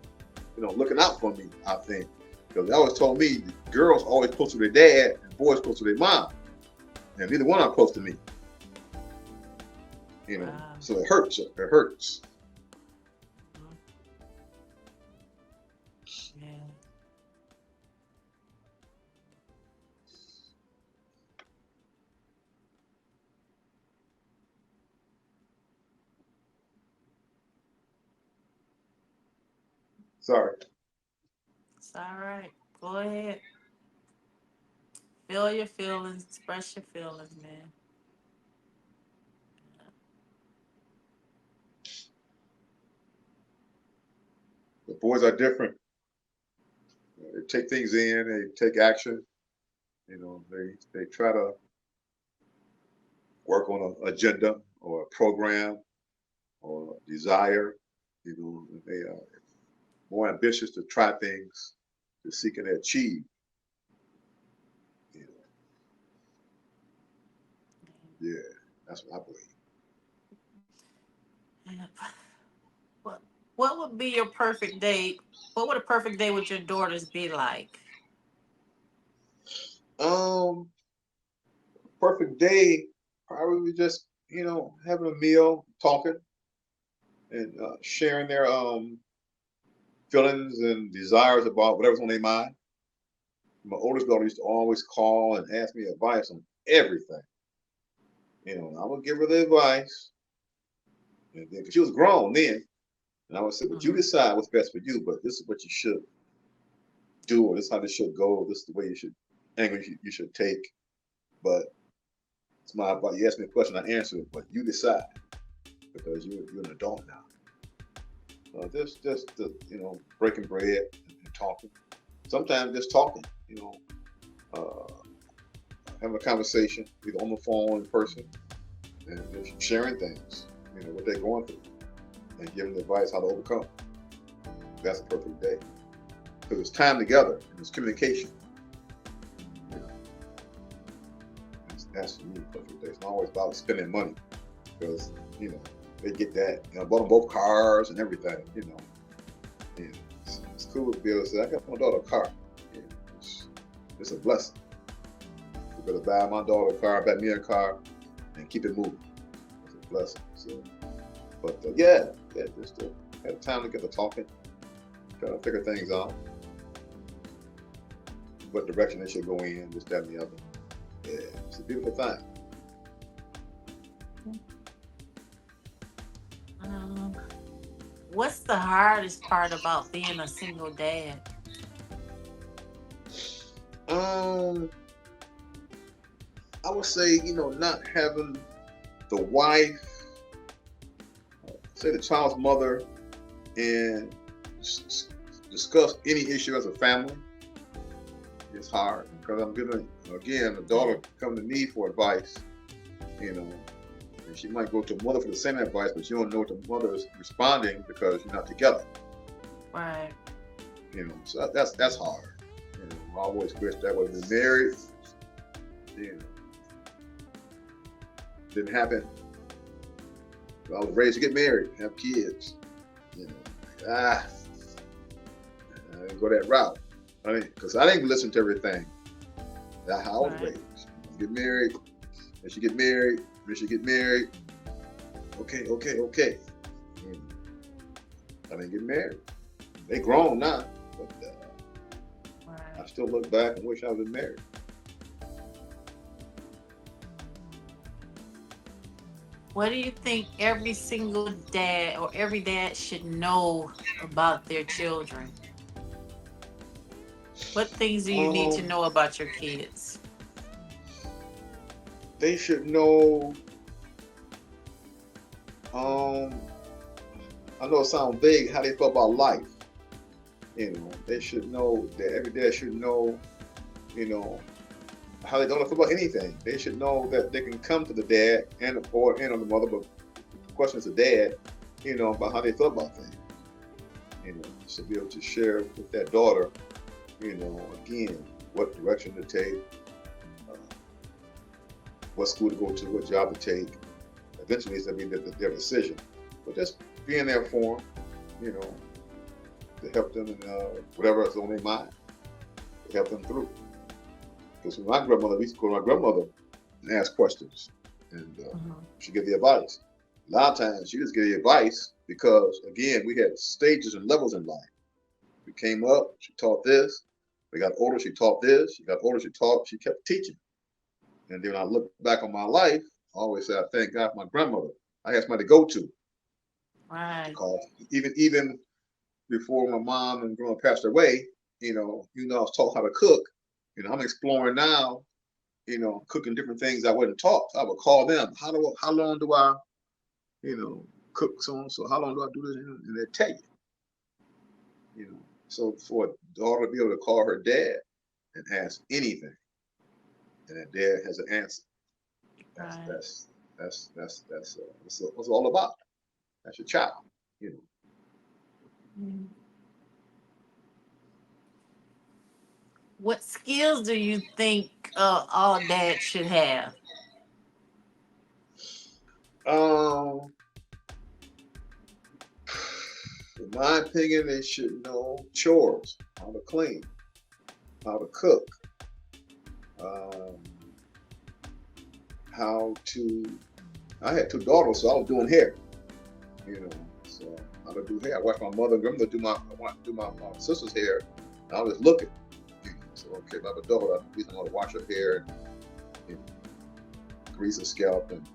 looking out for me, I think. Because they always told me girls always close to their dad and boys close to their mom. And neither one are close to me. Wow. So it hurts. It hurts. Mhm. Yeah. Sorry. It's all right. Go ahead. Feel your feelings. Express your feelings, man. The boys are different. They take things in. They take action. They try to work on an agenda or a program or desire. They are more ambitious to try things to seek and achieve. You know, yeah, that's what I believe. Yeah. What What would be your perfect day? What would a perfect day with your daughters be like? Um, Perfect day, probably just having a meal, talking, and sharing their feelings and desires about whatever's on their mind. My oldest daughter used to always call and ask me advice on everything. And I would give her the advice, and then 'cause she was grown then, and I would say, "But you Hmm. decide what's best for you. But this is what you should do, or this is how this should go. This is the way you should angle you should take. But it's my advice. You ask me a question, I answer it, but you decide because you're an adult now. Just breaking bread and talking. Sometimes just talking. Uh, Having a conversation either on the phone in person and just sharing things. What they're going through and giving advice how to overcome. That's a perfect day because it's time together and it's communication. You know, that's for me a perfect day. It's not always about spending money because they get that. Bought them both cars and everything. And it's cool to be able to say, I got my daughter a car. You know, it's a blessing. You better buy my daughter a car, buy me a car, and keep it moving. It's a blessing. So, but yeah, just to have time to get to talking, try to figure things out, what direction they should go in, this, that, and the other. Yeah, it's a beautiful thing. Um, what's the hardest part about being a single dad? Um, I would say, not having the wife, say the child's mother, and discuss any issue as a family is hard because I'm gonna again the Yeah. daughter come to me for advice, you know, and she might go to the mother for the same advice, but you don't know what the mother is responding because you're not together, Right. So that's hard. I always wish that would have been married. You know, didn't happen. I was raised to get married, have kids. You know, ah, I didn't go that route. Because I didn't listen to everything. That's how I was Right. raised. Get married, and she get married, and she get married. Okay, okay, okay. And I didn't get married. They grown now, but I Right. still look back and wish I was married. What do you think every single dad or every dad should know about their children? What things do you need to Um, know about your kids? they should know. Um, I know it sounds vague how they feel about life. They should know that every dad should know. You know how they don't feel about anything. They should know that they can come to the dad and on the mother, but the question is the dad. About how they feel about things. To be able to share with that daughter. Again, what direction to take, uh, what school to go to, what job to take. Eventually, it's going to be their decision. But just being there for them, you know, to help them in whatever is on their mind, to help them through. Because with my grandmother, we used to go to my grandmother and ask questions, and Mhm. she give the advice. A lot of times she just gave advice because, again, we had stages and levels in life. We came up, she taught this. We got older, she taught this. She got older, she taught. She kept teaching. And then when I look back on my life, I always say I thank God for my grandmother. I had somebody to go to Right. because even before my mom and grandma passed away, I was taught how to cook. I'm exploring now, cooking different things I wasn't taught. So I would call them. How long do I, you know, cook so how long do I do this? And they tell you. So for a daughter to be able to call her dad and ask anything, and that dad has an answer. That's Right. that's that's what it's all about. That's your child, you know. Mm. What skills do you think all dads should have? Um, in my opinion, they should know chores, how to clean, how to cook, um, how to. I had two daughters, so I was doing hair, you know. So how to do hair. I watched my mother and grandmother do my sister's hair. And I was looking. So okay, if I have a daughter, at least I know how to wash her hair, and grease her scalp, and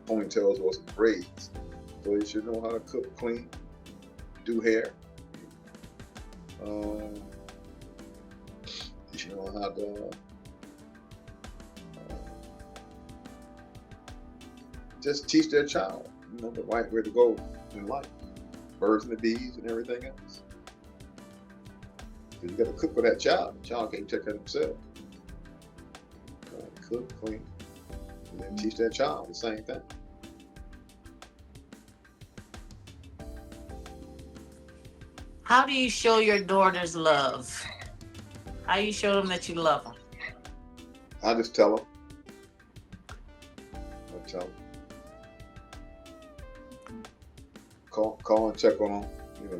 ponytails or some braids. So you should know how to cook, clean, do hair. Um, you should know how to just teach their child, the right way to go in life. Birds and the bees and everything else. Because you got to cook for that child. The child can't take care of himself. Cook, clean, and then teach that child the same thing. How do you show your daughters love? How you show them that you love them? I just tell them. I tell them. Call and check on them.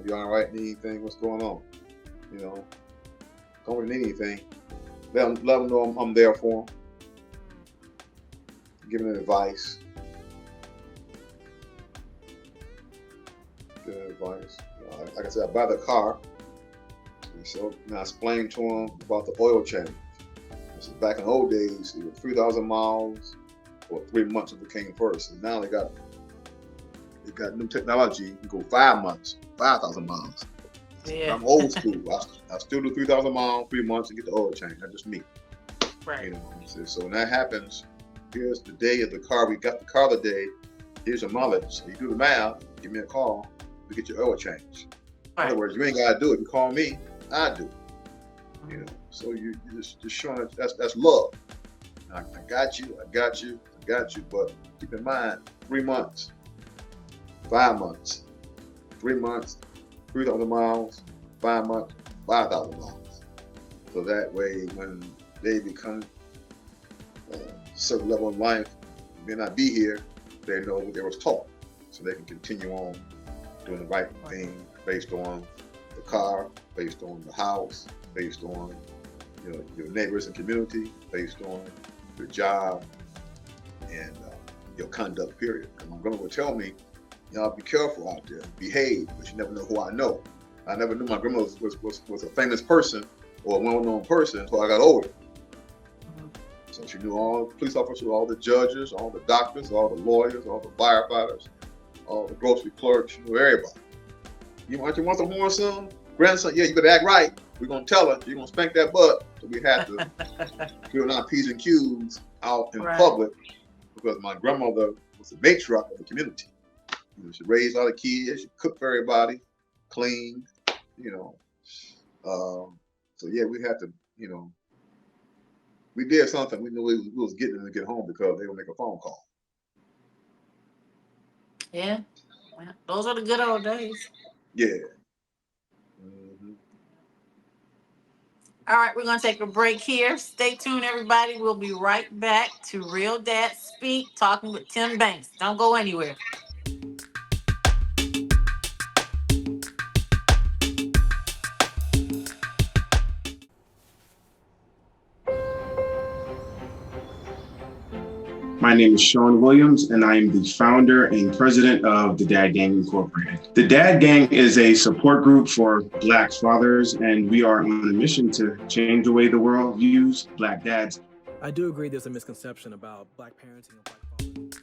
You all right? Need anything? What's going on? Don't need anything. Let them know I'm there for them. Giving them advice. Giving them advice. Like I said, I buy the car. And so I explained to them about the oil change. So back in the old days, it was 3,000 miles or 3 months if it came first. And now they got new technology. You can go 5 months, 5,000 miles. Yeah. I'm old school. I still do 3,000 miles, 3 months and get the oil change. That's just me. Right. So when that happens, here's the day of the car. We got the car the day. Here's your mileage. So you do the math. Give me a call. We get your oil change. Right. In other words, you ain't gotta do it. You call me, I do. So you just showing that's love. I got you. But keep in mind, 3 months, 5 months, 3 months, 3,000 miles, 5 months, 5,000 miles. So that way, when they become a certain level of life, may not be here, they know what they was taught, so they can continue on doing the right thing based on the car, based on the house, based on your neighbors and community, based on your job and your conduct. Period. And my grandma would tell me, be careful out there, behave, but you never know who I know. I never knew my grandma was a famous person or a well-known person until I got older. So she knew all the police officers, all the judges, all the doctors, all the lawyers, all the firefighters, all the grocery clerks. She knew everybody. You want some more son? Grandson? Yeah, you better act right. We're going to tell her. You're going to spank that butt. So we had to fill our P's and Q's out in public because my grandmother was the matriarch of the community. She raised all the kids. She cooked for everybody, cleaned, So yeah, we had to, we did something. We knew we was getting them to get home because they would make a phone call. Yeah. Well, those are the good old days. Yeah. Mm-hmm. All right, we're going to take a break here. Stay tuned, everybody. We'll be right back to Real Dad Speak, talking with Tim Banks. Don't go anywhere. My name is Sean Williams, and I am the founder and president of the Dad Gang Incorporated. The Dad Gang is a support group for Black fathers, and we are on a mission to change the way the world views Black dads. I do agree there's a misconception about Black parenting and Black fathers.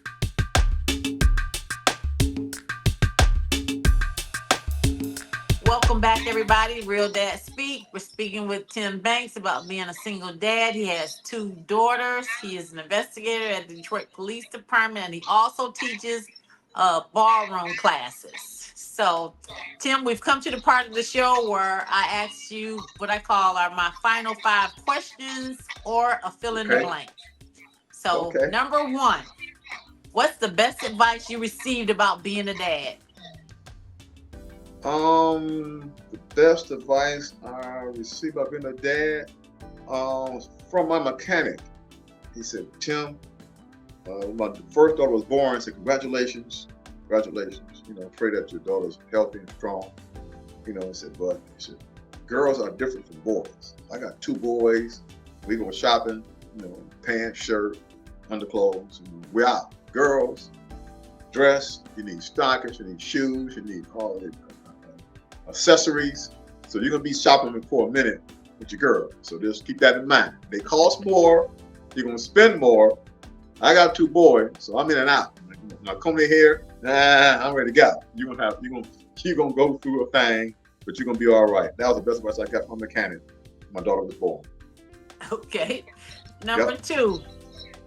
Welcome back, everybody. Real Dad Speak. We're speaking with Tim Banks about being a single dad. He has two daughters. He is an investigator at the Detroit Police Department, and he also teaches ballroom classes. So, Tim, we've come to the part of the show where I ask you what I call my final 5 questions or a fill in the blank. So, number one, what's the best advice you received about being a dad? The best advice I received about being a dad, from my mechanic. He said, Tim, my first daughter was born. He said, congratulations. Pray that your daughter's healthy and strong. He said, girls are different from boys. I got two boys. We go shopping, pants, shirt, underclothes, and we're out. Girls, dress, you need stockings, you need shoes, you need all the accessories. So you're going to be shopping for a minute with your girl. So just keep that in mind. They cost more. You're going to spend more. I got two boys, so I'm in and out. When I come in here, I'm ready to go. You're gonna go through a thing, but you're gonna be all right. That was the best advice I got from a mechanic. My daughter was born. Okay. Number two,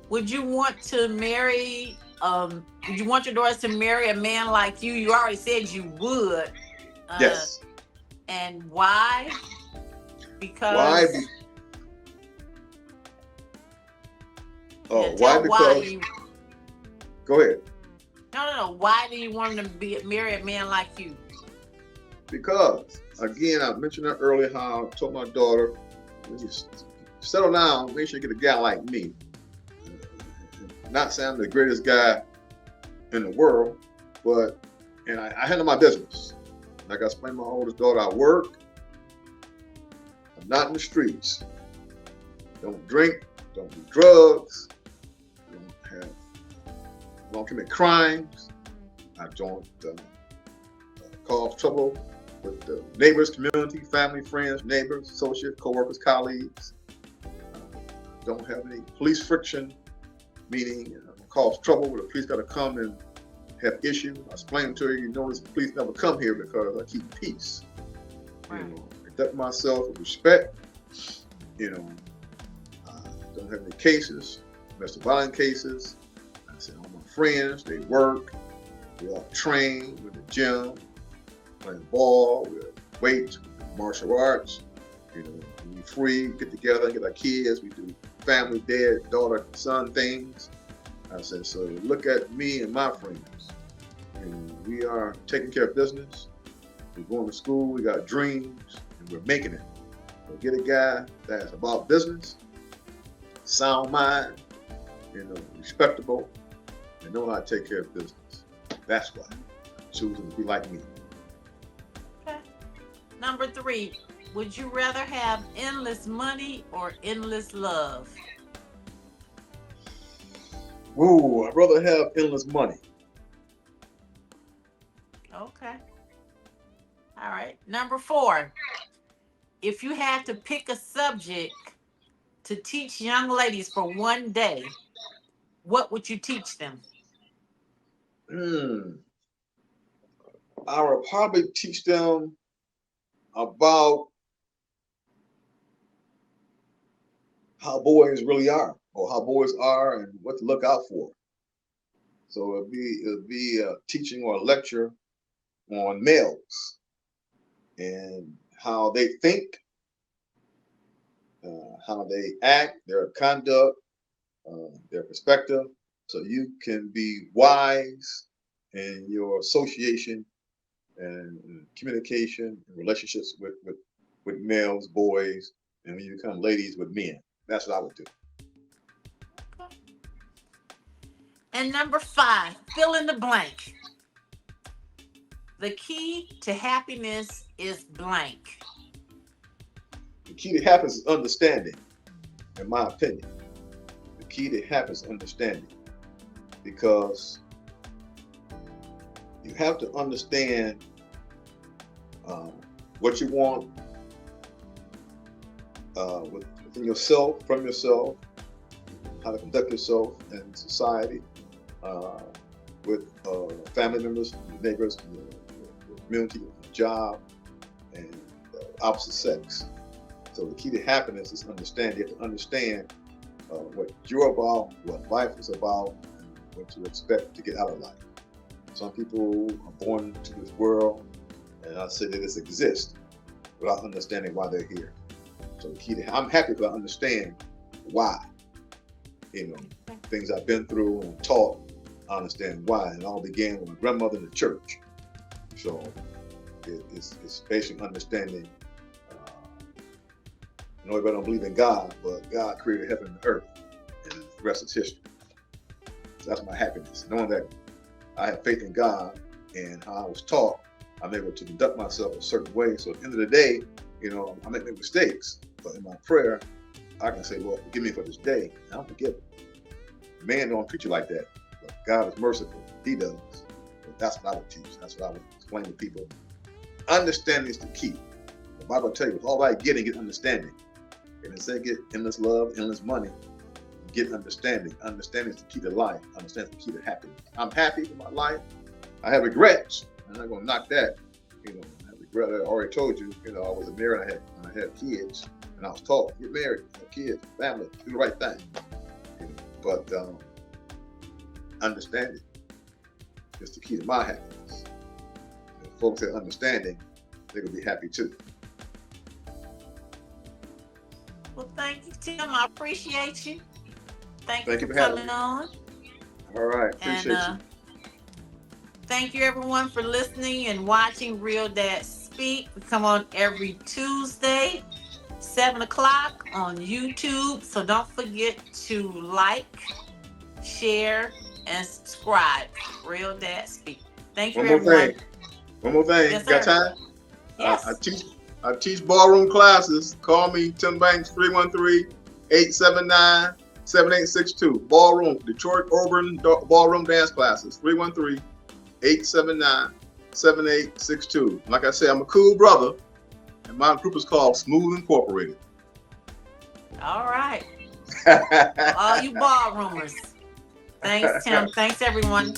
would you want to marry? Would you want your daughters to marry a man like you? You already said you would. Yes. And why? Because. Why? Why? Because. Go ahead. No. Why do you want them to marry a man like you? Because, again, I mentioned that earlier how I told my daughter, settle down, make sure you get a guy like me. Not saying I'm the greatest guy in the world, but I handle my business. Like I explained to my oldest daughter, I work. I'm not in the streets. Don't drink, don't do drugs, don't commit crimes. I don't cause trouble with the neighbors, community, family, friends, neighbors, associates, co-workers, colleagues. Don't have any police friction, meaning cause trouble where the police got to come and have issues. I explained to her, you notice the police never come here because I keep peace. Right. Conduct myself with respect. I don't have any cases, domestic violence cases. I said, all my friends, they work. We all train with the gym, playing ball, with weights, martial arts. We free, get together, get our kids. We do family, dad, daughter, son things. I said, so look at me and my friends. We are taking care of business. We're going to school. We got dreams, and we're making it. So get a guy that's about business, sound mind, respectable, and know how to take care of business. That's why I'm choosing to be like me. Okay. Number three, would you rather have endless money or endless love? Ooh, I'd rather have endless money. Okay. All right. Number four, if you had to pick a subject to teach young ladies for one day, what would you teach them? I would probably teach them about how boys really are, or how boys are and what to look out for. So it'd be a teaching or a lecture on males and how they think, how they act, their conduct, their perspective, so you can be wise in your association and communication and relationships with males, boys, and when you become ladies with men. That's what I would do. Okay. And number five, fill in the blank. The key to happiness is blank. The key to happiness is understanding, in my opinion. The key to happiness is understanding. because you have to understand what you want within yourself, from yourself, how to conduct yourself in society, with family members, neighbors, your community, your job, and opposite sex. So the key to happiness is understand. You have to understand what you're about, what life is about, and what to expect to get out of life. Some people are born into this world, and I say they just exist without understanding why they're here. So the key to I'm happy because I understand why. Things I've been through and taught, I understand why. And it all began with my grandmother in the church. So it's basically understanding. Everybody don't believe in God, but God created heaven and earth, and the rest is history. So that's my happiness, knowing that I have faith in God and how I was taught. I'm able to conduct myself a certain way. So at the end of the day, I make mistakes, but in my prayer, I can say, Lord, forgive me for this day, and I'm forgiven. Man don't treat you like that, but God is merciful. He does. But that's what I would teach. That's what I would explain to people. Understanding is the key. The Bible tells you, with all I get understanding. And it said get endless love, endless money, get understanding. Understanding is the key to life. Understanding is the key to happiness. I'm happy with my life. I have regrets. I'm not going to knock that. I have regret. I already told you, I was married and I had kids. And I was taught, get married, have kids, family, do the right thing. But understanding is the key to my happiness. If folks have understanding, they're going to be happy too. Well, thank you, Tim. I appreciate you. Thank you for having coming me on. All right. Appreciate you. Thank you, everyone, for listening and watching Real Dad Speak. We come on every Tuesday, 7 o'clock on YouTube. So don't forget to like, share, and subscribe. Real Dad Speak. Thank you, everyone. One more thing. Yes, Got sir. time? Yes. I teach ballroom classes. Call me, Tim Banks, 313-879-7862. Ballroom, Detroit Urban Ballroom Dance Classes, 313-879-7862. Like I said, I'm a cool brother, and my group is called Smooth Incorporated. All right. All you ballroomers. Thanks, Tim. Thanks, everyone.